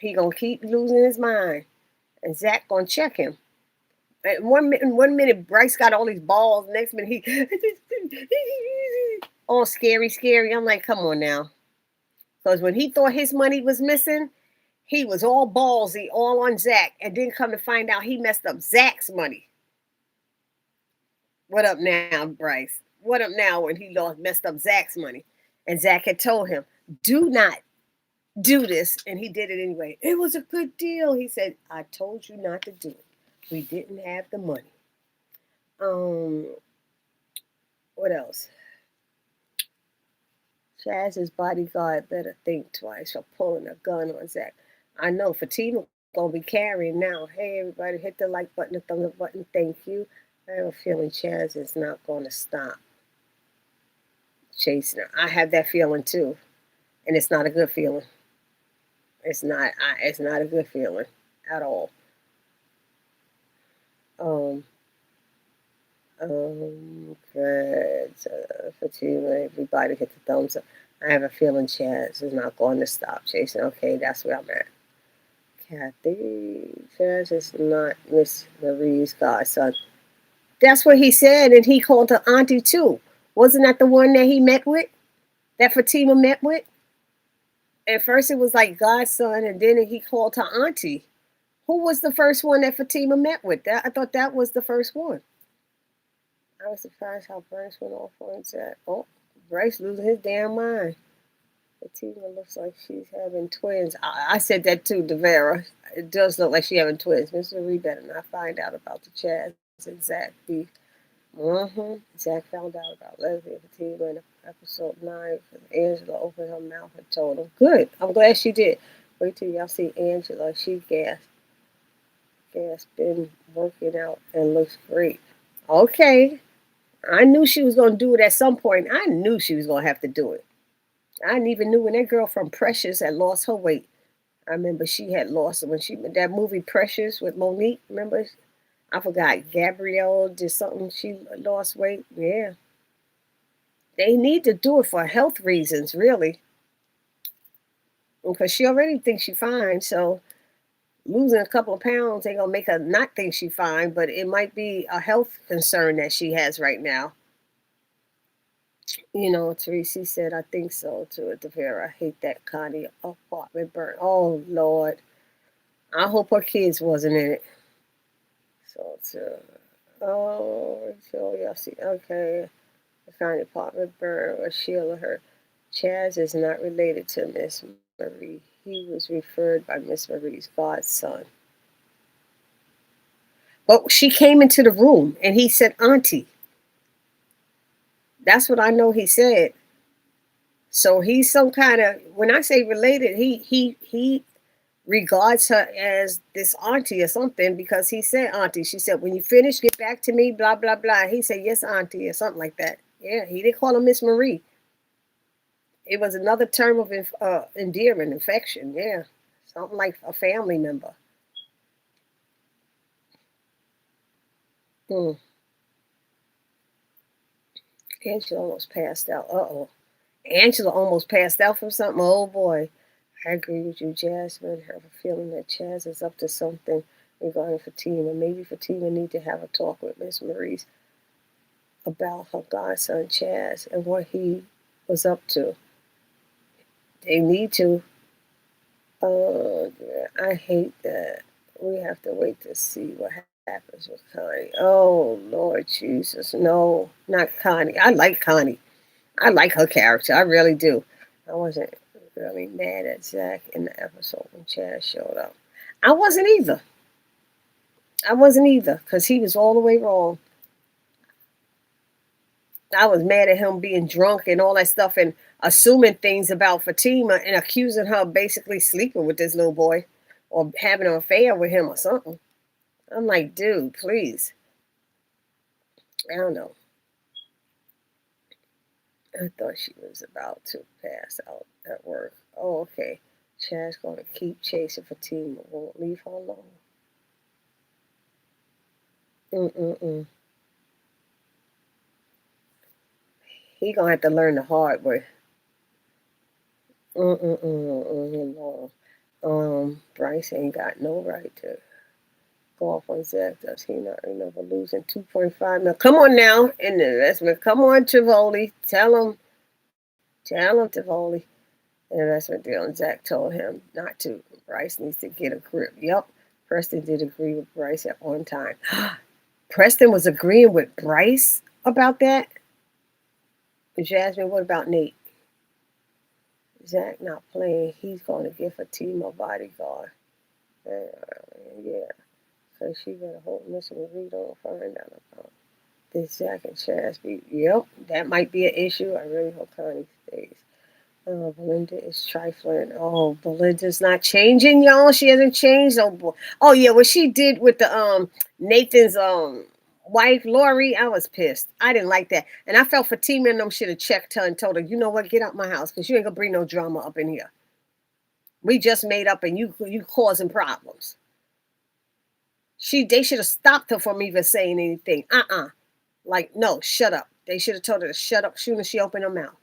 He gonna keep losing his mind, and Zach gonna check him. And one minute Bryce got all these balls. Next minute he all scary. I'm like, come on now, because when he thought his money was missing, he was all ballsy, all on Zach, and then come to find out he messed up Zach's money. What up now, Bryce? What up now when he lost messed up Zach's money? And Zach had told him, do not do this, and he did it anyway. It was a good deal. He said, I told you not to do it. We didn't have the money. Um, what else? Chaz's bodyguard better think twice for pulling a gun on Zach. I know Fatima gonna be carrying now. Hey everybody, hit the like button, the thumbs up button. Thank you. I have a feeling Chaz is not gonna stop chasing her. I have that feeling too, and it's not a good feeling. It's not. It's not a good feeling at all. Um. Good. Fatima, everybody hit the thumbs up. I have a feeling Chaz is not going to stop chasing. Okay, that's where I'm at. Kathy, Chaz is not Miss Marie's godson. That's what he said, and he called her auntie too. Wasn't that the one that he met with? That Fatima met with? At first it was like godson, and then he called her auntie. Who was the first one that Fatima met with? I thought that was the first one. I was surprised how Bryce went off on Zach. Oh, Bryce losing his damn mind. Fatima looks like she's having twins. I said that too, Devera. It does look like she's having twins. Mr. Reed better not find out about the Chaz and Zach beef. Zach found out about Leslie and Fatima in episode 9 because Angela opened her mouth and told him. Good. I'm glad she did. Wait till y'all see Angela. She gasped. Been working out and looks great. Okay. I knew she was going to do it at some point. I knew she was going to have to do it. I didn't even knew when that girl from Precious had lost her weight. I remember she had lost it when she that movie Precious with Monique. Remember? I forgot. Gabrielle did something. She lost weight. Yeah. They need to do it for health reasons, really. Because she already thinks she's fine. So losing a couple of pounds ain't going to make her not think she's fine. But it might be a health concern that she has right now. You know, Teresa said, I think so too. At the fair, I hate that Connie apartment burn. Oh, Lord. I hope her kids wasn't in it. So y'all see. Okay. The Connie apartment burn or Sheila her. Chaz is not related to Miss Marie. He was referred by Miss Marie's godson. But she came into the room and he said, Auntie. That's what I know he said. So he's some kind of, when I say related, he regards her as this auntie or something because he said auntie. She said, when you finish, get back to me, blah, blah, blah. He said, yes, auntie, or something like that. Yeah, he didn't call her Miss Marie. It was another term of endearment, affection. Yeah, something like a family member. Hmm. Angela almost passed out. Uh-oh. Angela almost passed out from something. Oh, boy. I agree with you, Jasmine. I have a feeling that Chaz is up to something regarding Fatima. Maybe Fatima need to have a talk with Miss Maurice about her godson, Chaz, and what he was up to. They need to. I hate that. We have to wait to see what happens with Connie. Oh, Lord Jesus. No, not Connie. I like Connie. I like her character. I really do. I wasn't really mad at Zach in the episode when Chaz showed up. I wasn't either. I wasn't either because he was all the way wrong. I was mad at him being drunk and all that stuff and assuming things about Fatima and accusing her of basically sleeping with this little boy or having an affair with him or something. I'm like, dude, please. I don't know. I thought she was about to pass out at work. Oh, okay. Chad's going to keep chasing Fatima. Won't leave her alone. Mm-mm-mm. He going to have to learn the hard way. Mm-mm-mm-mm. No. Bryce ain't got no right to go off on Zach. Does he not remember losing 2.5? Now, come on now in the investment. Come on, Tivoli. Tell him, Tivoli. And investment deal. And Zach told him not to. Bryce needs to get a grip. Yep. Preston did agree with Bryce at one time. Preston was agreeing with Bryce about that? Jasmine, what about Nate? Zach not playing. He's going to give Fatima a bodyguard. Yeah. So she better hope Miss Marie don't find out about this Zach and Chaz. Yep, that might be an issue. I really hope Connie stays. Belinda is trifling. Oh, Belinda's not changing, y'all. She hasn't changed. Oh boy. Oh yeah, what she did with the Nathan's wife, Lori, I was pissed. I didn't like that. And I felt Fatima and them should have checked her and told her, you know what, get out my house, because you ain't gonna bring no drama up in here. We just made up and you causing problems. They should have stopped her from even saying anything. Like, no, shut up. They should have told her to shut up as soon as she opened her mouth.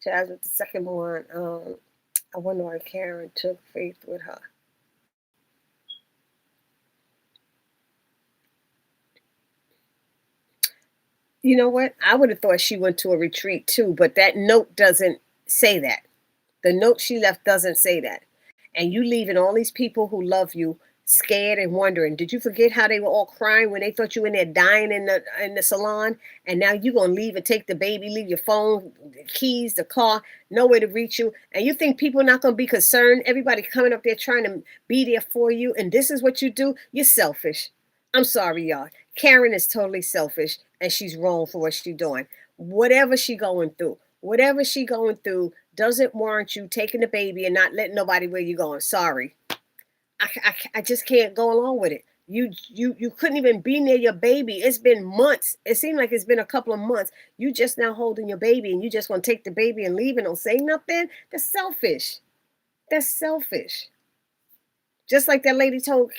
Chaz with the second one. I wonder why Karen took Faith with her. You know what? I would have thought she went to a retreat too, but that note doesn't say that. The note she left doesn't say that. And you leaving all these people who love you scared and wondering. Did you forget how they were all crying when they thought you were in there dying in the salon? And now you're gonna leave and take the baby, leave your phone, the keys, the car, nowhere to reach you. And you think people are not gonna be concerned? Everybody coming up there trying to be there for you, and this is what you do? You're selfish. I'm sorry, y'all. Karen is totally selfish and she's wrong for what she's doing. Whatever she going through doesn't warrant you taking the baby and not letting nobody where you're going. Sorry. I just can't go along with it. You couldn't even be near your baby. It's been months. It seemed like it's been a couple of months. You just now holding your baby and you just want to take the baby and leave and don't say nothing. That's selfish. That's selfish. Just like that lady told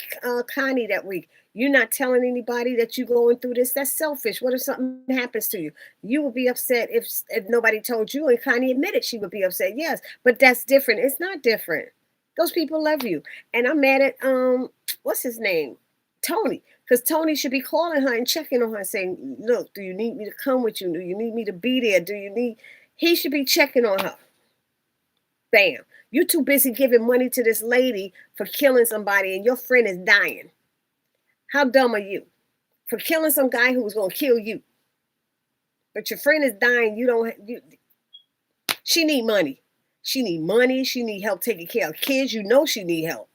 Connie that week. You're not telling anybody that you're going through this. That's selfish. What if something happens to you? You would be upset if nobody told you. And Connie admitted she would be upset. Yes, but that's different. It's not different. Those people love you. And I'm mad at what's his name? Tony. Because Tony should be calling her and checking on her and saying, look, do you need me to come with you? Do you need me to be there? He should be checking on her. Bam. You're too busy giving money to this lady for killing somebody and your friend is dying. How dumb are you? For killing some guy who was going to kill you. But your friend is dying. She need money. She need money. She need help taking care of kids. You know she need help.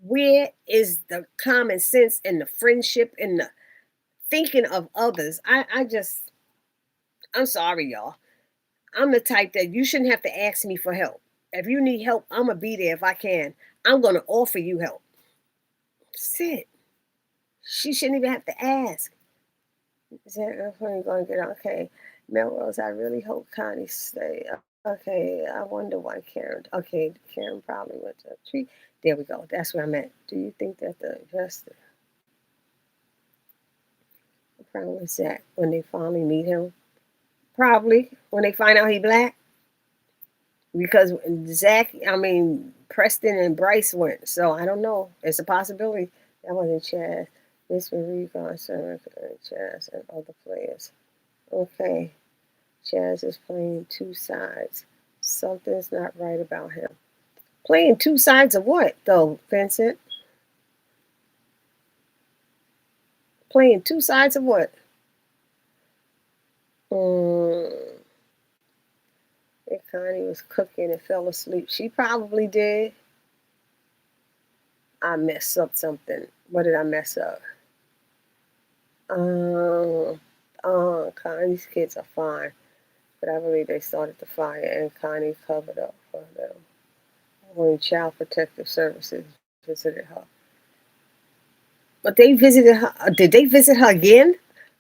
Where is the common sense and the friendship and the thinking of others? I'm sorry, y'all. I'm the type that you shouldn't have to ask me for help. If you need help, I'm going to be there if I can. I'm going to offer you help. Sit. She shouldn't even have to ask. Is that going to get okay? Melrose, I really hope Connie stay. Okay, I wonder why Karen. Okay, Karen probably went to a tree. There we go. That's where I'm at. Do you think that the investor problem is that when they finally meet him? Probably when they find out he black. Because Preston and Bryce went. So I don't know. It's a possibility. That wasn't Chaz. Miss Marie Garson, Chaz, and other players. Okay. Chaz is playing two sides. Something's not right about him. Playing two sides of what, though, Vincent? Playing two sides of what? If Connie was cooking and fell asleep, she probably did. I messed up something. What did I mess up? Connie's kids are fine, but I believe they started the fire and Connie covered up for them when Child Protective Services visited her. But they visited her. Did they visit her again?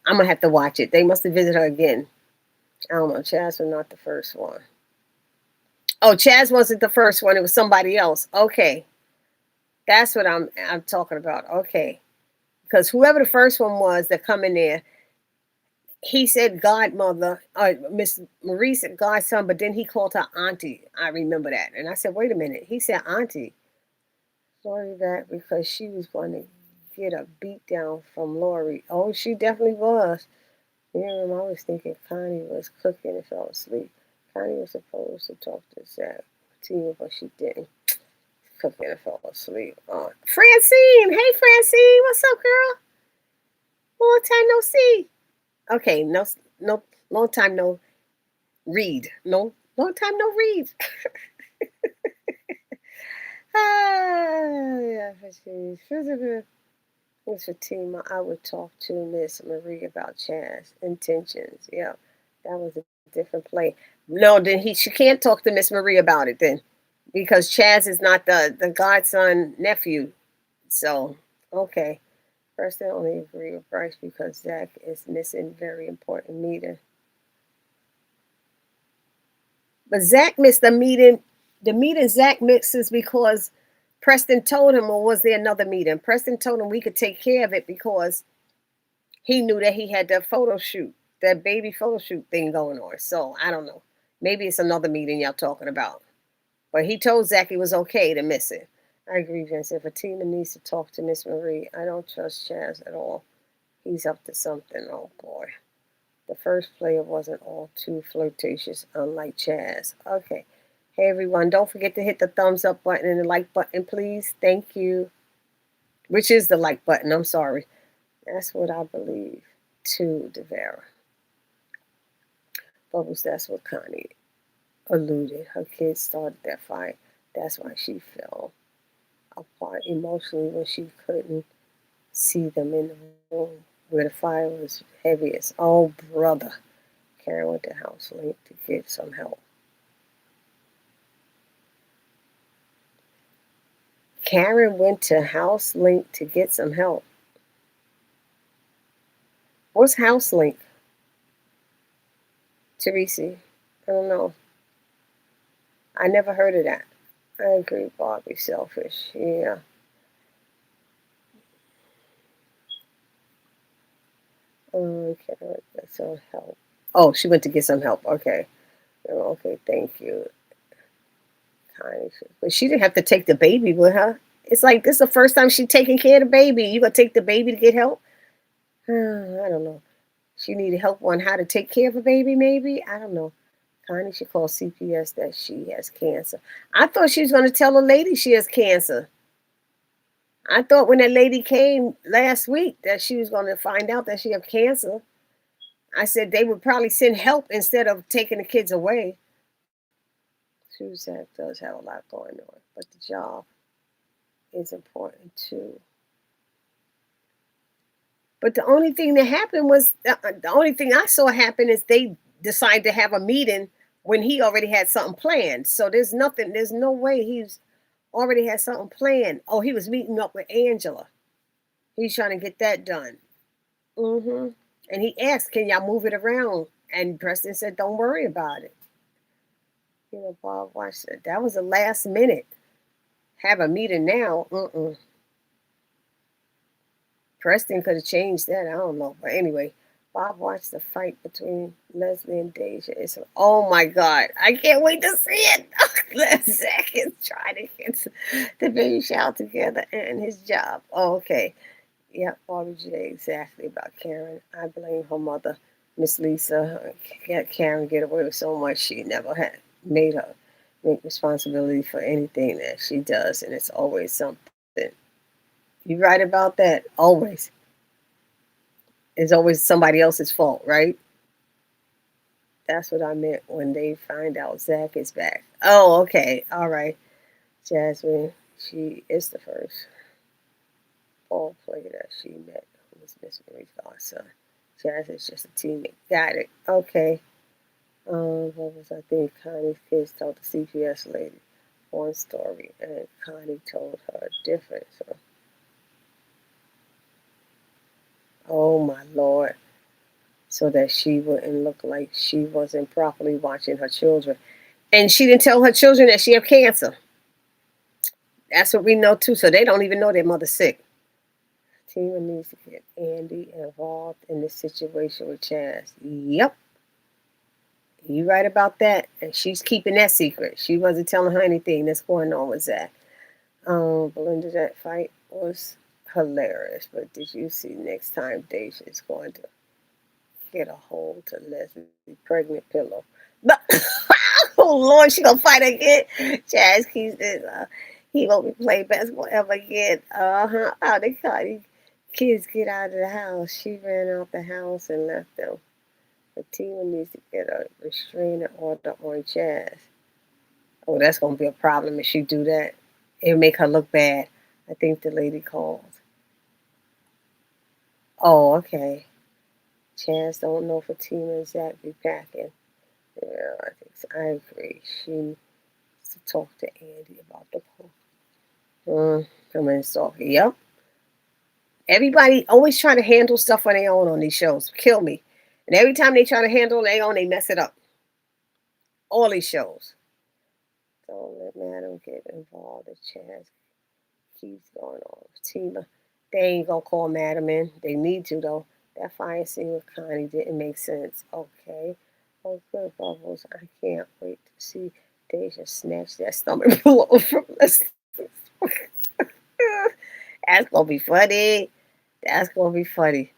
I'm gonna have to watch it. They must have visited her again. I don't know. Chaz was not the first one. Oh, Chaz wasn't the first one. It was somebody else. Okay, that's what I'm talking about. Okay, because whoever the first one was that come in there, he said godmother. Miss Marie said godson, but then he called her auntie. I remember that, and I said, wait a minute. He said auntie. Sorry that because she was going to get a beat down from Lori. Oh, she definitely was. Yeah, I was thinking Connie was cooking and fell asleep. Connie was supposed to talk to Zatima, but she didn't. Cooking and fell asleep. Francine! Hey, Francine! What's up, girl? Long time no see. Okay, no, long time no read. No, long time no read. Yeah, Miss Fatima, I would talk to Miss Marie about Chaz's intentions. Yeah, that was a different play. No, then she can't talk to Miss Marie about it then, because Chaz is not the godson nephew. So okay, first I only agree with Bryce because Zach is missing very important meeting. But Zach missed the meeting. The meeting Zach misses because Preston told him, or was there another meeting? Preston told him we could take care of it because he knew that he had that photo shoot, that baby photo shoot thing going on. So I don't know. Maybe it's another meeting y'all talking about. But he told Zach it was okay to miss it. I agree, Vince. If Fatima needs to talk to Miss Marie, I don't trust Chaz at all. He's up to something. Oh boy. The first player wasn't all too flirtatious, unlike Chaz. Okay. Hey everyone, don't forget to hit the thumbs up button and the like button, please. Thank you. Which is the like button, I'm sorry. That's what I believe too, Devera. Bubbles, that's what Connie alluded. Her kids started that fight. That's why she fell apart emotionally when she couldn't see them in the room where the fire was heaviest. Oh, brother. Karen went to House Link to get some help. Karen went to House Link to get some help. What's House Link? Teresa? I don't know. I never heard of that. I agree, Barbie. Selfish. Yeah. Karen went to get some help. Oh, she went to get some help. Okay. Okay, thank you. But she didn't have to take the baby with her. It's like this is the first time she's taking care of the baby. You gonna take the baby to get help? I don't know. She needed help on how to take care of a baby, maybe? I don't know. Connie should call CPS that she has cancer. I thought she was going to tell a lady she has cancer. I thought when that lady came last week that she was going to find out that she has cancer. I said they would probably send help instead of taking the kids away. Suzette does have a lot going on, but the job is important too. But the only thing that happened was the only thing I saw happen is they decided to have a meeting when he already had something planned. So there's no way he's Already had something planned. Oh, he was meeting up with Angela. He's trying to get that done. And he asked, "Can y'all move it around?" And Preston said, "Don't worry about it." Bob watched it. That was the last minute. Have a meeting now. Preston could have changed that. I don't know. But anyway, Bob watched the fight between Leslie and Deja. Oh my God. I can't wait to see it. Zach is trying to get the baby shower together and his job. Oh, okay. Yep, BarbiJ, exactly about Karen. I blame her mother, Miss Lisa. Karen get away with so much she never had made her make responsibility for anything that she does, and it's always something. You right about that? Always. It's always somebody else's fault, right? That's what I meant when they find out Zach is back. Oh, okay. All right. Jasmine, she is the first ball player that she met who was Miss Marie's godson. Jazz is just a teammate. Got it. Okay. What was I think? Connie's kids told the CPS lady one story, and Connie told her different. So, oh my Lord. So that she wouldn't look like she wasn't properly watching her children. And she didn't tell her children that she had cancer. That's what we know too. So they don't even know their mother's sick. Tina needs to get Andy involved in this situation with Chaz. Yep. You right about that. And she's keeping that secret. She wasn't telling her anything that's going on with Zach. Belinda, that fight was hilarious. But did you see next time Deja is going to get a hold to Leslie's pregnant pillow? But, oh Lord, she gonna fight again. Chaz keeps this. He won't be playing basketball ever again. Oh, they caught these kids get out of the house. She ran out the house and left them. Fatima needs to get a restraining order on Chaz. Oh, that's gonna be a problem if she do that. It'll make her look bad. I think the lady called. Oh, okay. Chaz don't know Fatima and Zach be packing. Yeah, I think so. I agree. She needs to talk to Andy about the pool. Come in, so yep. Everybody always try to handle stuff on their own on these shows. Kill me. And every time they try to handle their own, they mess it up. All these shows. Don't let Madam get involved. The chance keeps going on. Tina, they ain't gonna call Madam in. They need to though. That fire scene with Connie didn't make sense. Okay. Oh, good bubbles. I can't wait to see Deja snatch that stomach pillow from us. That's gonna be funny. That's gonna be funny.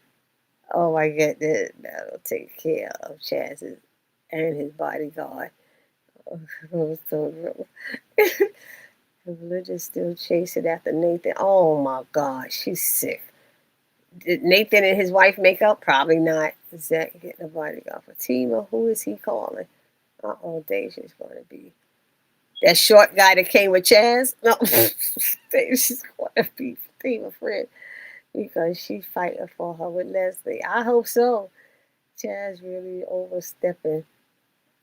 Oh my goodness, that'll take care of Chaz's and his bodyguard. Oh, so real. Religion's still chasing after Nathan. Oh my God, she's sick. Did Nathan and his wife make up? Probably not. Zach getting a bodyguard. Fatima, who is he calling? Deja's going to be that short guy that came with Chaz. No, Deja's going to be Fatima friend because she's fighting for her with Leslie. I hope so. Chaz really overstepping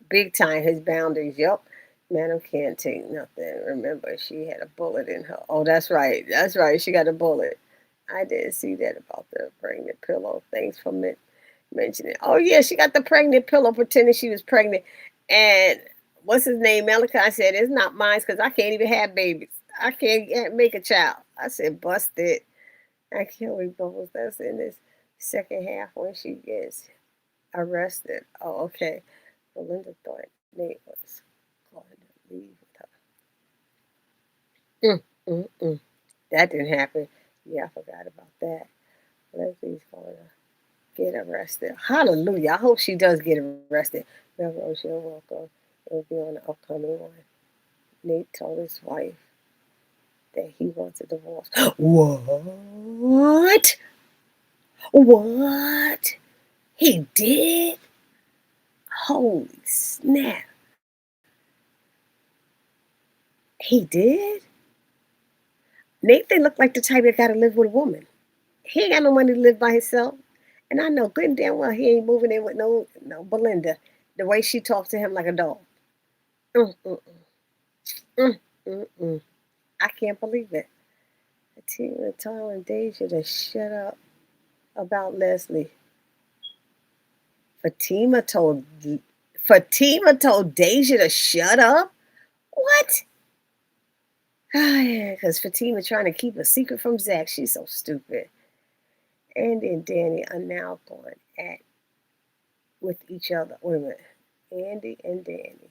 big time his boundaries. Yup. Madam can't take nothing. Remember, she had a bullet in her. Oh, that's right. That's right. She got a bullet. I didn't see that about the pregnant pillow. Thanks for mentioning it. Oh, yeah, she got the pregnant pillow pretending she was pregnant. And what's his name? Malachi said, it's not mine because I can't even have babies. I can't make a child. I said, busted. I can't wait, Bubbles. That's in this second half when she gets arrested. Oh, okay. Belinda thought Nate was going to leave with her. That didn't happen. Yeah, I forgot about that. Leslie's going to get arrested. Hallelujah. I hope she does get arrested. Never Rochelle welcome. It'll be on the upcoming one. Nate told his wife that he wants a divorce. What? What? He did? Holy snap. He did? Nathan looked like the type that got to live with a woman. He ain't got no money to live by himself. And I know good and damn well he ain't moving in with no Belinda. The way she talks to him like a dog. Mm, mm, mm. Mm, mm, mm. I can't believe it. Fatima telling Deja to shut up about Leslie. Fatima told Fatima told Deja to shut up? What? Ah, yeah, because Fatima trying to keep a secret from Zach. She's so stupid. Andy and Danny are now going at with each other. Wait a minute. Andy and Danny.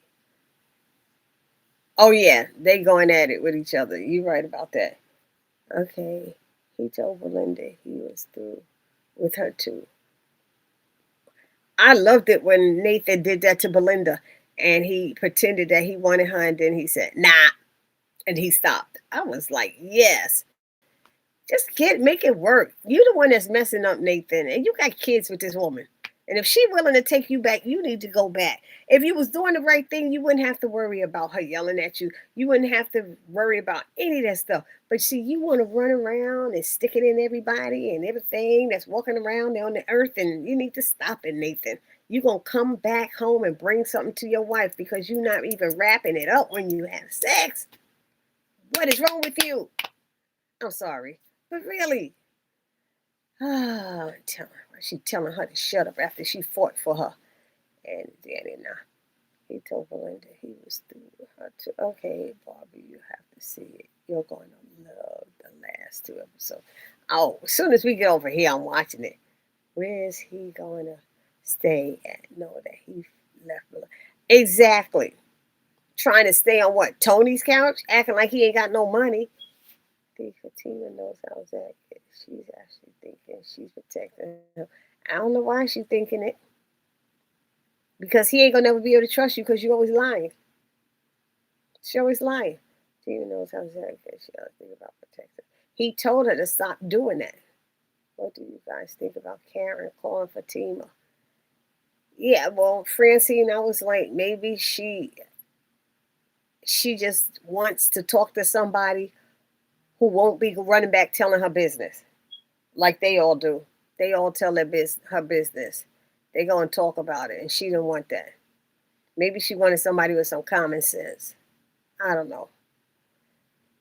Oh yeah, they going at it with each other. You right about that. Okay. He told Belinda he was through with her too. I loved it when Nathan did that to Belinda and he pretended that he wanted her and then he said, nah, and he stopped. I was like, yes. Just make it work. You the one that's messing up, Nathan, and you got kids with this woman. And if she willing to take you back, you need to go back. If you was doing the right thing, you wouldn't have to worry about her yelling at you. You wouldn't have to worry about any of that stuff. But see, you want to run around and stick it in everybody and everything that's walking around on the earth, and you need to stop it, Nathan. You're going to come back home and bring something to your wife because you're not even wrapping it up when you have sex. What is wrong with you? I'm sorry. But really, she telling her to shut up after she fought for her. And Danny now, he told Belinda he was through with her too. Okay, Barbie, you have to see it. You're going to love the last two episodes. Oh, as soon as we get over here, I'm watching it. Where is he going to stay at? No, that he left Belinda. Exactly. Trying to stay on what? Tony's couch? Acting like he ain't got no money. Fatima knows how Zach is. She's actually thinking she's protecting him. I don't know why she's thinking it. Because he ain't gonna never be able to trust you because you always lying. She always lying. Fatima knows how Zach is. She always think about protecting. He told her to stop doing that. What do you guys think about Karen calling Fatima? Yeah, well, Francine, I was like, maybe she just wants to talk to somebody who won't be running back telling her business like they all do. They all tell her business. They go and talk about it, and she didn't want that. Maybe she wanted somebody with some common sense. I don't know.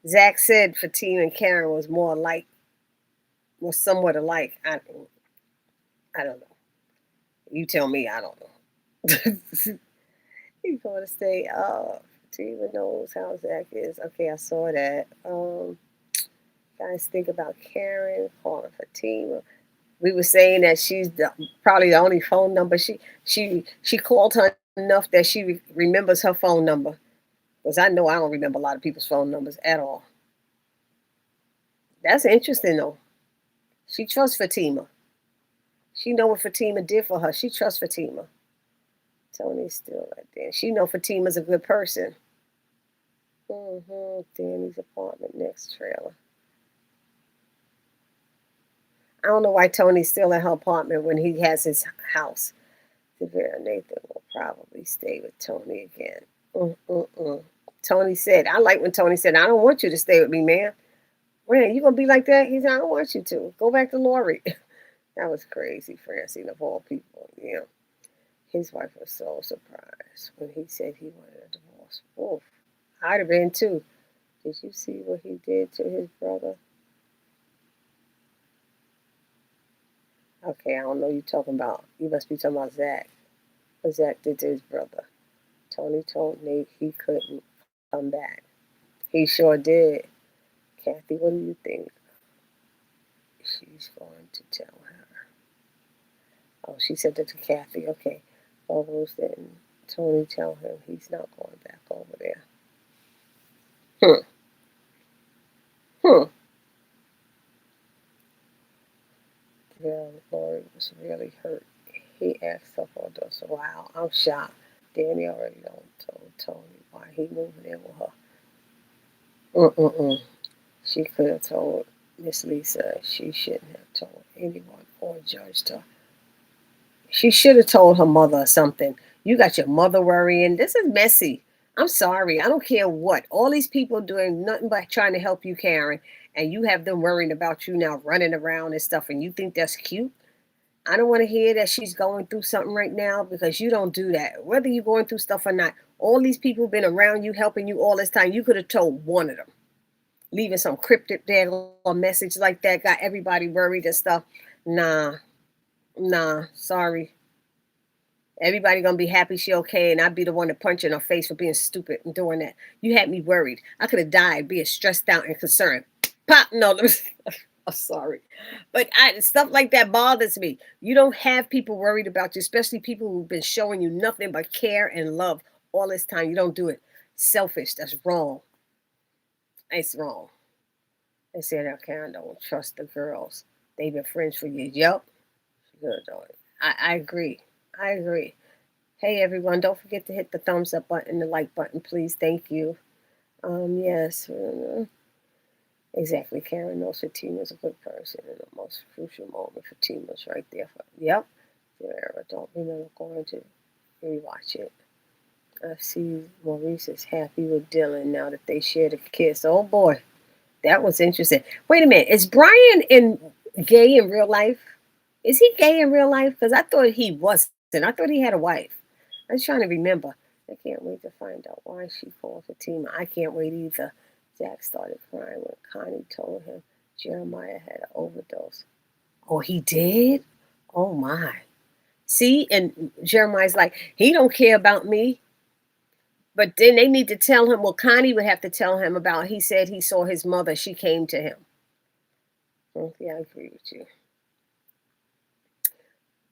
Zach said Fatima and Karen was more alike, was somewhat alike. I don't know. You tell me. I don't know. He's going to stay up. Fatima knows how Zach is. Okay, I saw that. Guys think about Karen calling Fatima. We were saying that she's probably the only phone number she called her enough that she remembers her phone number. Because I know I don't remember a lot of people's phone numbers at all. That's interesting though. She trusts Fatima. She know what Fatima did for her. She trusts Fatima. Tony's still right there. She know Fatima's a good person. Danny's apartment next trailer. I don't know why Tony's still in her apartment when he has his house. Devere Nathan will probably stay with Tony again. Tony said, I like when Tony said, I don't want you to stay with me, man. Man, you gonna be like that? He said, I don't want you to. Go back to Lori. That was crazy, Francine, of all people. You know, his wife was so surprised when he said he wanted a divorce. Oof. I'd have been too. Did you see what he did to his brother? Okay, I don't know what you're talking about. You must be talking about Zach. What Zach did to his brother. Tony told Nate he couldn't come back. He sure did. Kathy, what do you think? She's going to tell her. Oh, she said that to Kathy. Okay. Bubbles didn't Tony tell him he's not going back over there. Hmm. Yeah, Lori was really hurt. He asked her for this. Wow, I'm shocked. Danny already told Tony why he moving in with her. She could have told Miss Lisa she shouldn't have told anyone or judged her. She should have told her mother or something. You got your mother worrying. This is messy. I'm sorry. I don't care what. All these people doing nothing but trying to help you, Karen, and you have them worrying about you now running around and stuff, and you think that's cute? I don't want to hear that she's going through something right now because you don't do that. Whether you're going through stuff or not, all these people been around you, helping you all this time. You could have told one of them. leaving some cryptic daggone message like that, got everybody worried and stuff. Nah, nah, sorry. Everybody gonna be happy she okay, and I'd be the one to punch in her face for being stupid and doing that. You had me worried. I could have died being stressed out and concerned. Pop, no, I'm sorry, but stuff like that bothers me. You don't have people worried about you, especially people who've been showing you nothing but care and love all this time. You don't do it. Selfish. That's wrong. It's wrong. They said, okay, I don't trust the girls. They've been friends for years. Yep. Good. I agree. I agree. Hey everyone, don't forget to hit the thumbs up button, the like button, please. Thank you. Yes. Exactly. Karen knows Fatima's a good person and the most crucial moment. Fatima's right there. Yep. Sarah, don't remember going to rewatch it. I see Maurice is happy with Dylan now that they shared a kiss. Oh boy. That was interesting. Wait a minute. Is Brian gay in real life? Is he gay in real life? Because I thought he wasn't. I thought he had a wife. I was trying to remember. I can't wait to find out why she called Fatima. I can't wait either. Jack started crying when Connie told him Jeremiah had an overdose. Oh, he did? Oh my. See, and Jeremiah's like, he don't care about me. But then they need to tell him, well, Connie would have to tell him about, he said he saw his mother. She came to him. Yeah, I agree with you.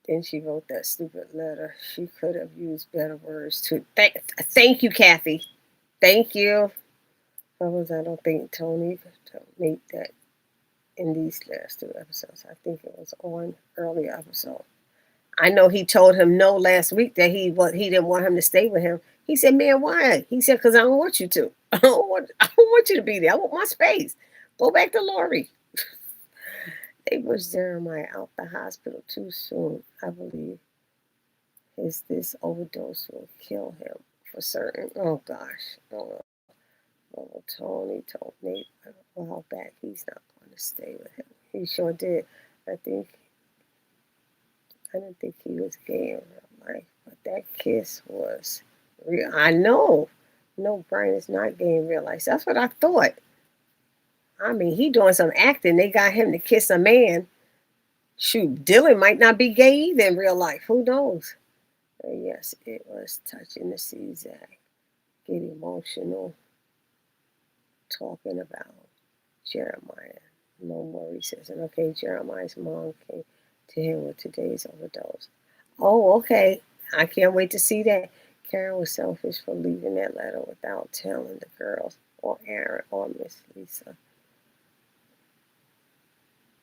Then she wrote that stupid letter. She could have used better words too. Thank you, Kathy. Thank you. Fellas, I don't think Tony made that in these last two episodes. I think it was on earlier episode. I know he told him no last week that he didn't want him to stay with him. He said, "Man, why?" He said, "Because I don't want you to. I don't want you to be there. I want my space. Go back to Lori." They pushed Jeremiah out the hospital too soon. I believe this overdose will kill him for certain. Oh gosh. Oh, well, Tony told Nate a while back he's not going to stay with him. He sure did. I didn't think he was gay in real life, but that kiss was real. I know. No, Brian is not gay in real life. That's what I thought. I mean, he doing some acting. They got him to kiss a man. Shoot, Dylan might not be gay either in real life. Who knows? Yes, it was touching to see Zach get emotional talking about Jeremiah. No more, he says. And okay, Jeremiah's mom came to him with today's overdose. Oh, okay. I can't wait to see that. Karen was selfish for leaving that letter without telling the girls or Aaron or Miss Lisa.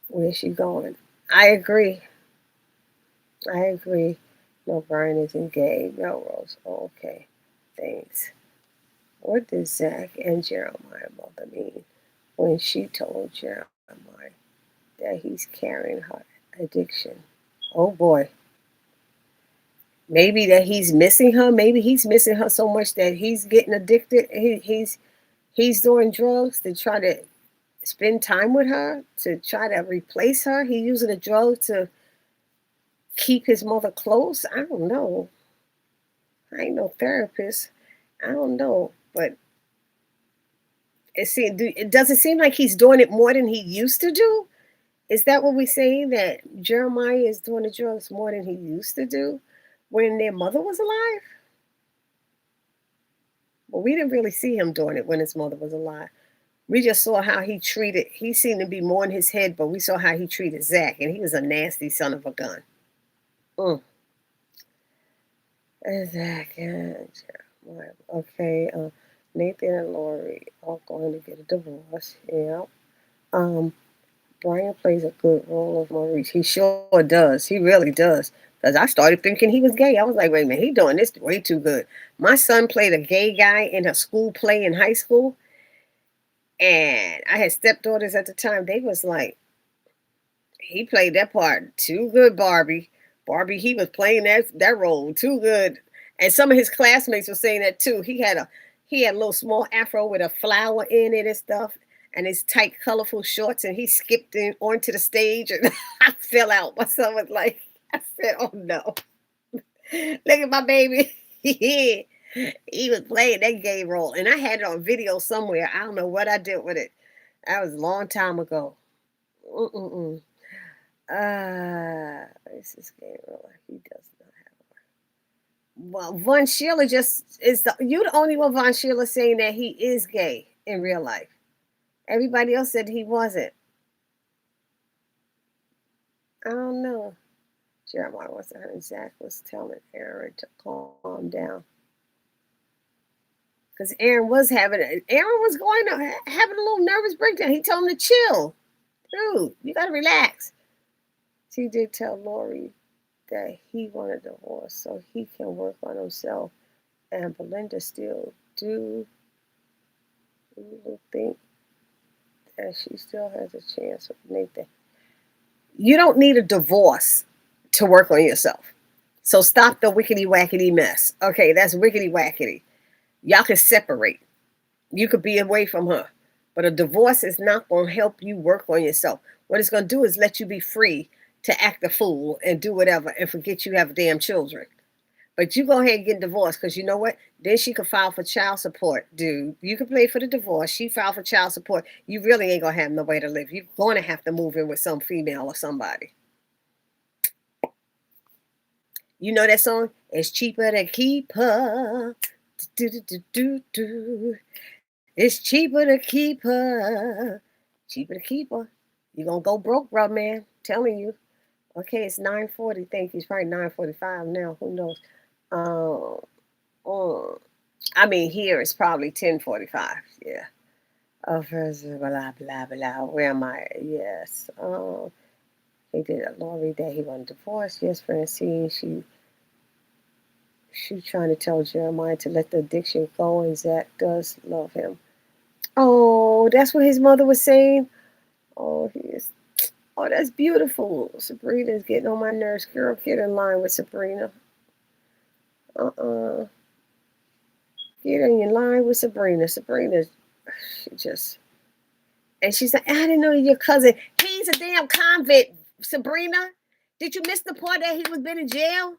Where's she going? I agree. I agree. No, Brian isn't gay. Melrose. Oh, okay. Thanks. What does Zach and Jeremiah mother mean when she told Jeremiah that he's carrying her addiction? Oh boy. Maybe that he's missing her. Maybe he's missing her so much that he's getting addicted. He's doing drugs to try to spend time with her, to try to replace her. He's using the drug to keep his mother close. I don't know. I ain't no therapist. I don't know, but it doesn't seem like he's doing it more than he used to do. Is that what we're saying? That Jeremiah is doing the drugs more than he used to do when their mother was alive? Well, we didn't really see him doing it when his mother was alive. We just saw how he seemed to be more in his head, but we saw how he treated Zach, and he was a nasty son of a gun. Zach and Jeremiah. Okay, Nathan and Lori are going to get a divorce. Yeah. Brian plays a good role of Maurice. He sure does. He really does. Because I started thinking he was gay. I was like, wait a minute, he's doing this way too good. My son played a gay guy in a school play in high school. And I had stepdaughters at the time. They was like, he played that part too good, Barbie. Barbie, he was playing that role too good. And some of his classmates were saying that too. He had a little small afro with a flower in it and stuff, and his tight, colorful shorts, and he skipped in onto the stage, and I fell out. My son was like, I said, "Oh no, look at my baby." He was playing that gay role, and I had it on video somewhere. I don't know what I did with it. That was a long time ago. Mm-mm-mm. This is Gabriel. He does not have. Well, Von Sheila just is you the only one, Von Sheila, saying that he is gay in real life. Everybody else said he wasn't. I don't know. Jeremiah wasn't her. Zach was telling Aaron to calm down. Because Aaron was going to having a little nervous breakdown. He told him to chill. Dude, you got to relax. He did tell Lori that he wanted a divorce so he can work on himself. And Belinda still do think that she still has a chance with Nathan. You don't need a divorce to work on yourself. So stop the wickety wackety mess. Okay, that's wickety wackety. Y'all can separate. You could be away from her. But a divorce is not going to help you work on yourself. What it's going to do is let you be free to act a fool and do whatever and forget you have damn children. But you go ahead and get divorced because you know what? Then she could file for child support, dude. You could pay for the divorce. She filed for child support. You really ain't going to have no way to live. You're going to have to move in with some female or somebody. You know that song? It's cheaper to keep her. It's cheaper to keep her. Cheaper to keep her. You're going to go broke, bro, man. Telling you. Okay, it's 9:40. Thank you. It's probably 9:45 now. Who knows? I mean, here it's probably 10:45. Yeah. Oh, first, blah, blah, blah. Where am I? Yes. He did a Lori that he wanted divorce. Yes, Francine. She trying to tell Jeremiah to let the addiction go, and Zach does love him. Oh, that's what his mother was saying. Oh, he is. Oh, that's beautiful. Sabrina's getting on my nerves. Girl, get in line with Sabrina. Get in line with Sabrina. Sabrina, she just. And she said, I didn't know your cousin. He's a damn convict, Sabrina. Did you miss the part that he was been in jail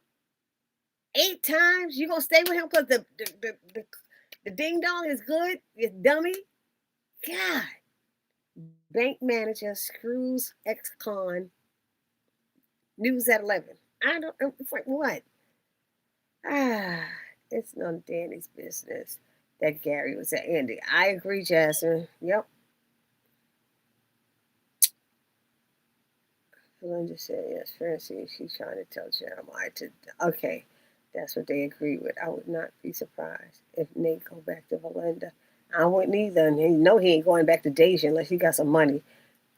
8 times? You gonna stay with him because the ding dong is good? You dummy. God. Bank manager screws ex-con. News at 11. I don't. It's like what? It's none of Danny's business that Gary was at Andy. I agree, Jasmine. Yep. Belinda said, yes, Francine, she's trying to tell Jeremiah to. Okay, that's what they agree with. I would not be surprised if Nate go back to Belinda. I wouldn't either. And he know he ain't going back to Deja unless he got some money.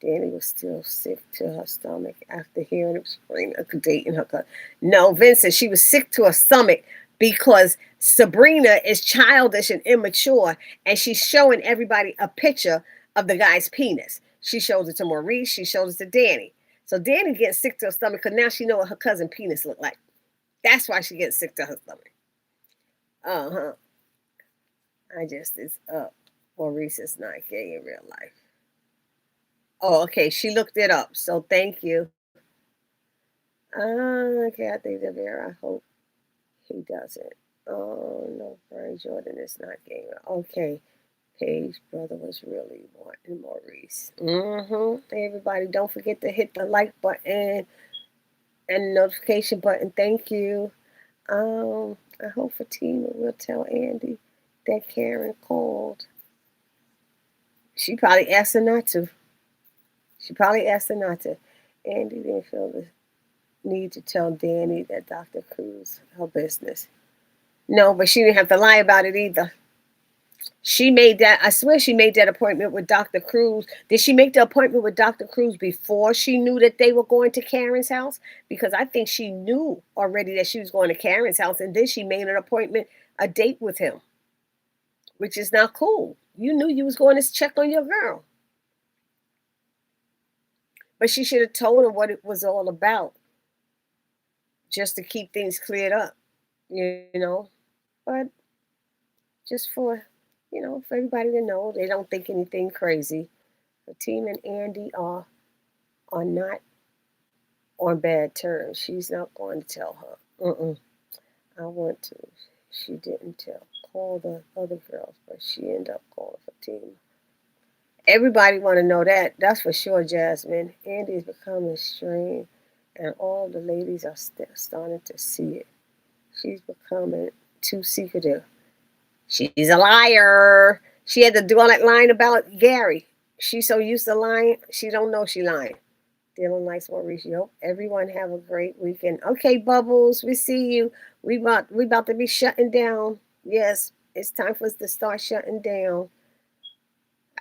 Danny was still sick to her stomach after hearing of Sabrina dating her cousin. No, Vincent, she was sick to her stomach because Sabrina is childish and immature, and she's showing everybody a picture of the guy's penis. She shows it to Maurice. She shows it to Danny. So Danny gets sick to her stomach because now she knows what her cousin penis looked like. That's why she gets sick to her stomach. Uh-huh. It's up. Maurice is not gay in real life. Oh, okay. She looked it up. So thank you. Okay, I think I hope he doesn't. Oh, no, Brian Jordan is not gay. Okay. Paige's brother was really wanting Maurice. Everybody, don't forget to hit the like button and notification button. Thank you. I hope Fatima will tell Andy that Karen called. She probably asked her not to. Andy didn't feel the need to tell Danny that Dr. Cruz her business. No, but she didn't have to lie about it either. She made that, I swear she made that appointment with Dr. Cruz. Did she make the appointment with Dr. Cruz before she knew that they were going to Karen's house? Because I think she knew already that she was going to Karen's house, and then she made an appointment, a date with him, which is not cool. You knew you was going to check on your girl. But she should have told him what it was all about, just to keep things cleared up, you know. But just for everybody to know, they don't think anything crazy. Fatima and Andy are not on bad terms. She's not going to tell her. I want to. She didn't call the other girls, but she ended up calling Fatima. Everybody want to know that. That's for sure, Jasmine. Andy's becoming strange, and all the ladies are starting to see it. She's becoming too secretive. She's a liar. She had to do all that lying about Gary. She's so used to lying, she don't know she lying. Dylan likes Mauricio. Hope everyone have a great weekend. Okay, Bubbles, we see you. We about to be shutting down. Yes, it's time for us to start shutting down.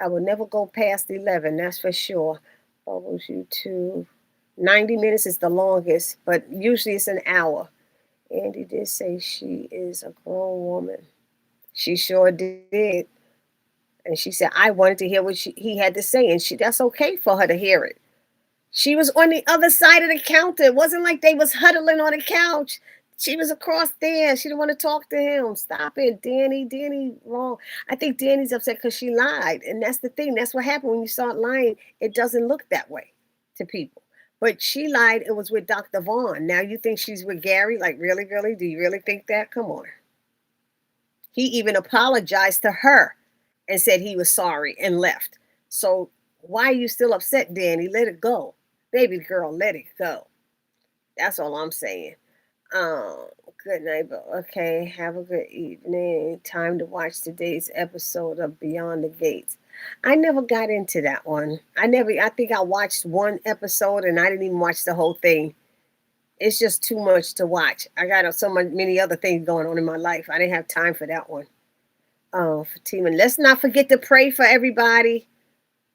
I will never go past 11, that's for sure. Bubbles, you too. 90 minutes is the longest, but usually it's an hour. Andy did say she is a grown woman. She sure did. And she said, I wanted to hear what he had to say. And that's okay for her to hear it. She was on the other side of the counter. It wasn't like they was huddling on the couch. She was across there. She didn't want to talk to him. Stop it, Danny. Danny, wrong. I think Danny's upset because she lied. And that's the thing. That's what happened when you start lying. It doesn't look that way to people. But she lied. It was with Dr. Vaughn. Now you think she's with Gary? Like, really, really? Do you really think that? Come on. He even apologized to her and said he was sorry and left. So why are you still upset, Danny? Let it go. Baby girl, let it go. That's all I'm saying. Um, Good night, but okay, have a good evening. Time to watch today's episode of Beyond the Gates. I never got into that one. I think I watched one episode and I didn't even watch the whole thing. It's just too much to watch. I got many other things going on in my life. I didn't have time for that one. Fatima, let's not forget to pray for everybody.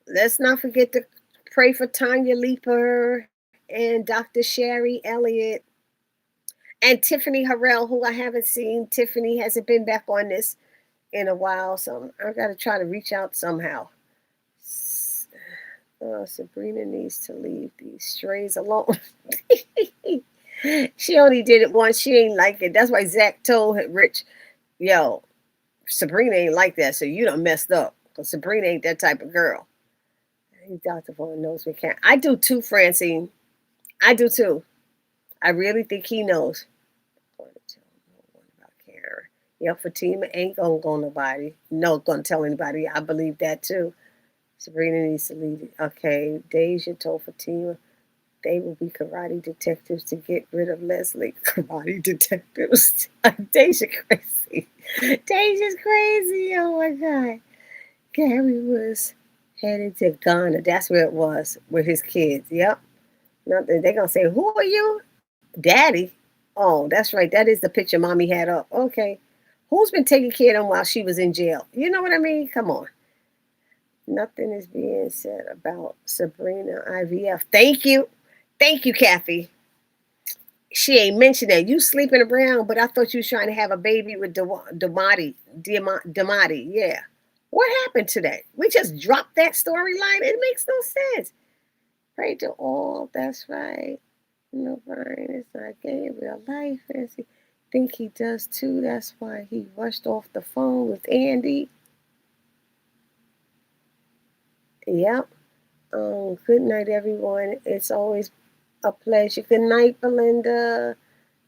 Let's not forget to pray for Tanya Leeper and Dr. Sherry Elliott and Tiffany Harrell, who I haven't seen. Tiffany hasn't been back on this in a while, so I got to try to reach out somehow. Sabrina needs to leave these strays alone. She only did it once. She ain't like it. That's why Zach told Rich, yo, Sabrina ain't like that, so you done messed up. Because Sabrina ain't that type of girl. Dr. Vaughn knows we can't. I do too, Francine. I do too. I really think he knows. Going to tell no one about Karen. Yeah, Fatima ain't gonna go nobody. No, gonna tell anybody. I believe that too. Sabrina needs to leave it. Okay, Deja told Fatima they will be karate detectives to get rid of Leslie. Karate detectives. Deja crazy. Deja's crazy. Oh my God. Gary was headed to Ghana. That's where it was with his kids. Yep. Nothing. They're gonna say, "Who are you, Daddy?" Oh, that's right. That is the picture Mommy had up. Okay. Who's been taking care of them while she was in jail? You know what I mean? Come on. Nothing is being said about Sabrina IVF. Thank you. Thank you, Kathy. She ain't mentioned that. You sleeping around, but I thought you was trying to have a baby with Damati. Yeah. What happened to that? We just dropped that storyline. It makes no sense. Pray to all. That's right. No, Brian is not gay in real life. As he think he does too. That's why he rushed off the phone with Andy. Yep. Good night, everyone. It's always a pleasure. Good night, Belinda.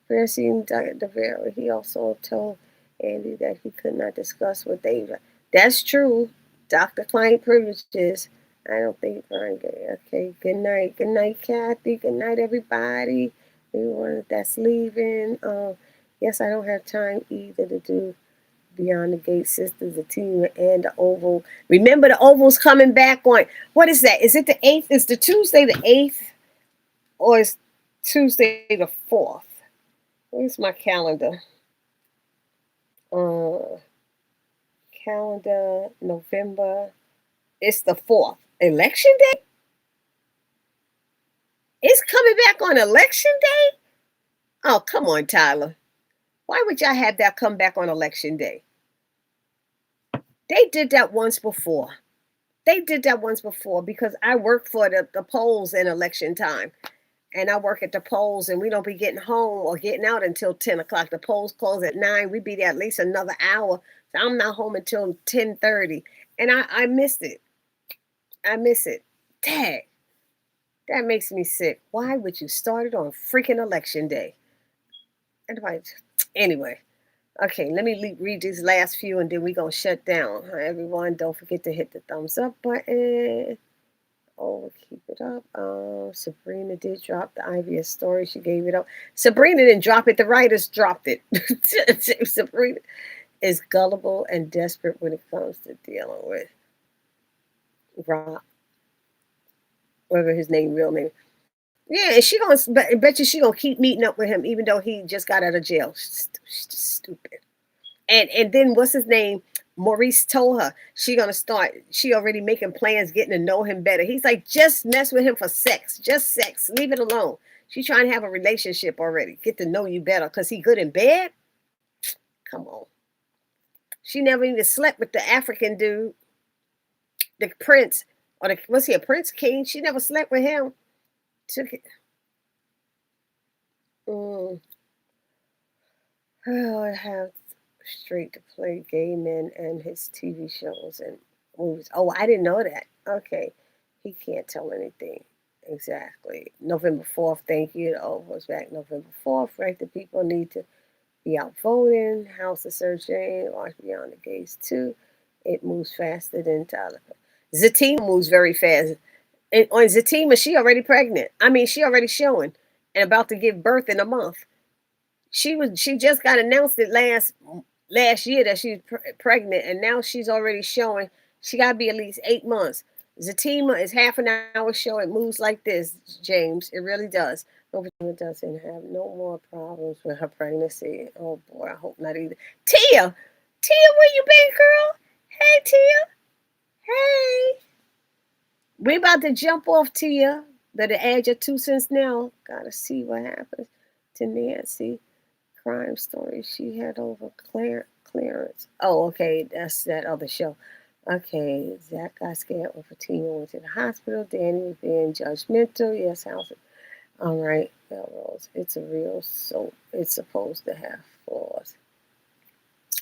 Francine DeVera. He also told Andy that he could not discuss with David. That's true. Dr. Client privileges. I don't think Brian gay. Okay. Good night. Good night, Kathy. Good night, everybody. Everyone that's leaving. Yes, I don't have time either to do Beyond the Gate Sisters, the team, and the Oval. Remember, the Oval's coming back on. What is that? Is it the 8th? Is the Tuesday the 8th? Or is Tuesday the 4th? Where's my calendar? Uh, Calendar, November. It's the 4th. Election day? It's coming back on election day? Oh, come on, Tyler. Why would y'all have that come back on election day? They did that once before. Because I work for the polls in election time. And I work at the polls, and we don't be getting home or getting out until 10 o'clock. The polls close at 9. We be there at least another hour. So I'm not home until 10:30. And I missed it. I miss it. Dang. That makes me sick. Why would you start it on freaking election day? Anyway, Okay, let me read these last few and then we're going to shut down. Everyone, don't forget to hit the thumbs up button. Oh, keep it up. Sabrina did drop the IVS story. She gave it up. Sabrina didn't drop it. The writers dropped it. Sabrina is gullible and desperate when it comes to dealing with Rob, whatever his real name. Yeah, and she gonna bet you she gonna keep meeting up with him even though he just got out of jail. Stupid. And then what's his name? Maurice told her she gonna start. She already making plans, getting to know him better. He's like, just mess with him for sex, just sex. Leave it alone. She trying to have a relationship already. Get to know you better because he good in bed. Come on. She never even slept with the African dude, the prince, or the was he a prince king? She never slept with him. Took it. Mm. Oh, I have straight to play gay men and his TV shows and movies. Oh, I didn't know that. Okay. He can't tell anything. Exactly. November 4th, thank you. Oh, was back November 4th, right? The people need to be out voting. House of Surgery, Watch Beyond the Gates too. It moves faster than Tyler. Zatima moves very fast. And on Zatima, she already pregnant. I mean, she already showing and about to give birth in a month. She just got announced it last year that she's pregnant, and now she's already showing she got to be at least 8 months. Zatima is half an hour show. It moves like this, James. It really does. Nobody doesn't have no more problems with her pregnancy. Oh boy, I hope not either. Tia, where you been, girl? Hey, Tia. Hey. We about to jump off, Tia. Better add your 2 cents now. Gotta see what happens to Nancy. Crime story she had over clearance. Oh, okay, that's that other show. Okay, Zach got scared when Fatima went to the hospital. Danny was being judgmental. Yes, how's it? All right, Melrose. It's a real soap. It's supposed to have flaws.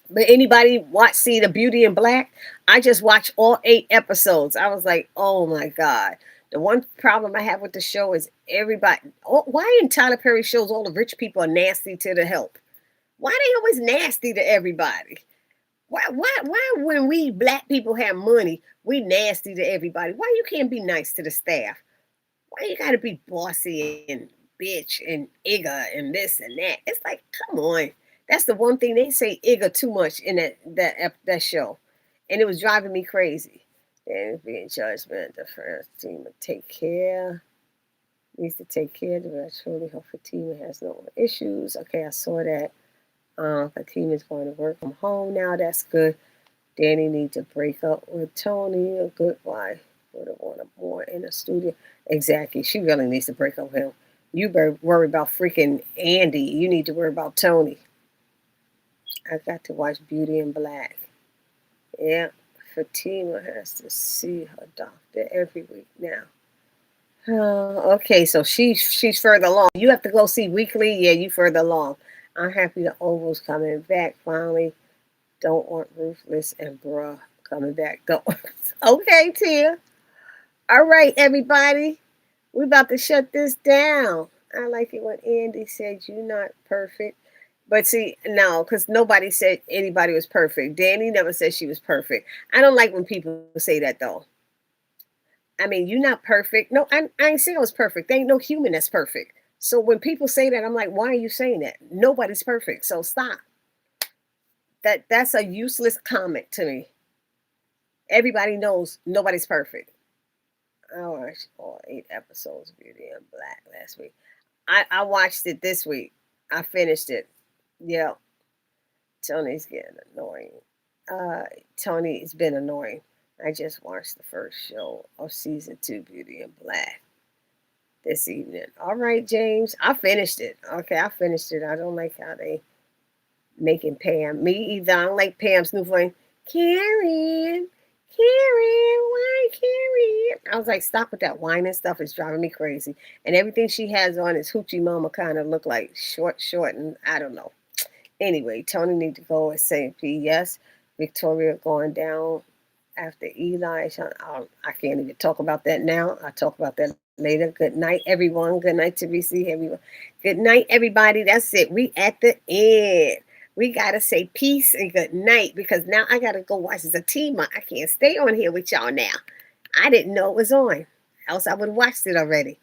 But anybody see the Beauty in Black? I just watched all 8 episodes. I was like, oh my God. The one problem I have with the show is everybody. Why in Tyler Perry shows all the rich people are nasty to the help? Why they always nasty to everybody? Why when we black people have money, we nasty to everybody? Why you can't be nice to the staff? Why you gotta be bossy and bitch and igga and this and that? It's like, come on. That's the one thing they say igga too much in that show. And it was driving me crazy. And being judgment, the first team would take care. Needs to take care, but truly hope Fatima has no issues. Okay, I saw that. Fatima's going to work from home now. That's good. Danny needs to break up with Tony. A good wife would have wanted more in the studio. Exactly. She really needs to break up with him. You better worry about freaking Andy. You need to worry about Tony. I got to watch Beauty in Black. Yeah, Fatima has to see her doctor every week now. Okay, so she's further along. You have to go see Weekly. Yeah, you further along. I'm happy the Oval's coming back finally. Don't want Ruthless and Bruh coming back. Don't. Okay, Tia. All right, everybody. We're about to shut this down. I like it when Andy said you're not perfect. But see, no, because nobody said anybody was perfect. Danny never said she was perfect. I don't like when people say that, though. I mean, you're not perfect. No, I ain't saying I was perfect. There ain't no human that's perfect. So when people say that, I'm like, why are you saying that? Nobody's perfect. So stop. That's a useless comment to me. Everybody knows nobody's perfect. I watched all 8 episodes of Beauty and Black last week. I watched it this week. I finished it. Yeah. Tony's getting annoying. Tony's been annoying. I just watched the first show of season 2, Beauty and Black, this evening. All right, James. I finished it. Okay, I finished it. I don't like how they making Pam. Me either. I don't like Pam's new voice. Karen, why Karen? I was like, stop with that whining stuff. It's driving me crazy. And everything she has on is hoochie mama kind of look like short, and I don't know. Anyway, Tony need to go with St. P. Yes, Victoria going down after Eli. I can't even talk about that now. I'll talk about that later. Good night, everyone. Good night, Teresa, everyone. Good night, everybody. That's it. We at the end. we got to say peace and good night because now I got to go watch Zatima. I can't stay on here with y'all now. I didn't know it was on, else I would have watched it already.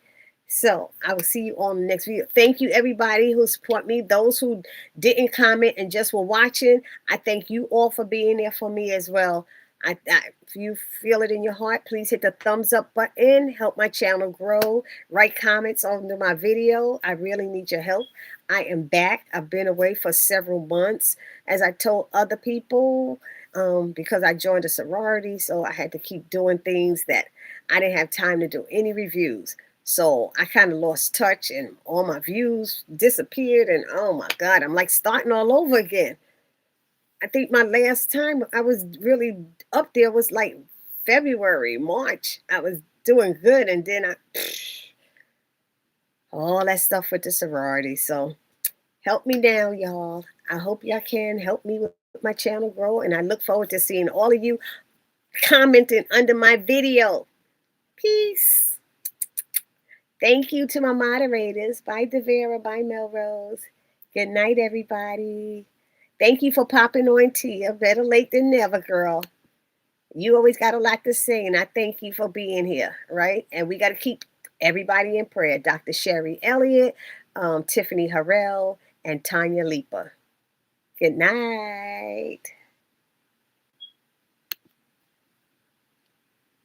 So I will see you on the next video. Thank you, everybody who support me. Those who didn't comment and just were watching, I thank you all for being there for me as well. If you feel it in your heart, please hit the thumbs up button. Help my channel grow. Write comments under my video. I really need your help. I am back. I've been away for several months, as I told other people, because I joined a sorority, so I had to keep doing things that I didn't have time to do any reviews. So I kind of lost touch and all my views disappeared. And oh my God, I'm like starting all over again. I think my last time I was really up there was like February, March. I was doing good. And then all that stuff with the sorority. So help me now, y'all. I hope y'all can help me with my channel grow. And I look forward to seeing all of you commenting under my video. Peace. Thank you to my moderators. Bye, Devera. Bye, Melrose. Good night, everybody. Thank you for popping on, Tia. Better late than never, girl. You always got a lot to say, and I thank you for being here, right? And we got to keep everybody in prayer. Dr. Sherry Elliott, Tiffany Harrell, and Tanya Leeper. Good night.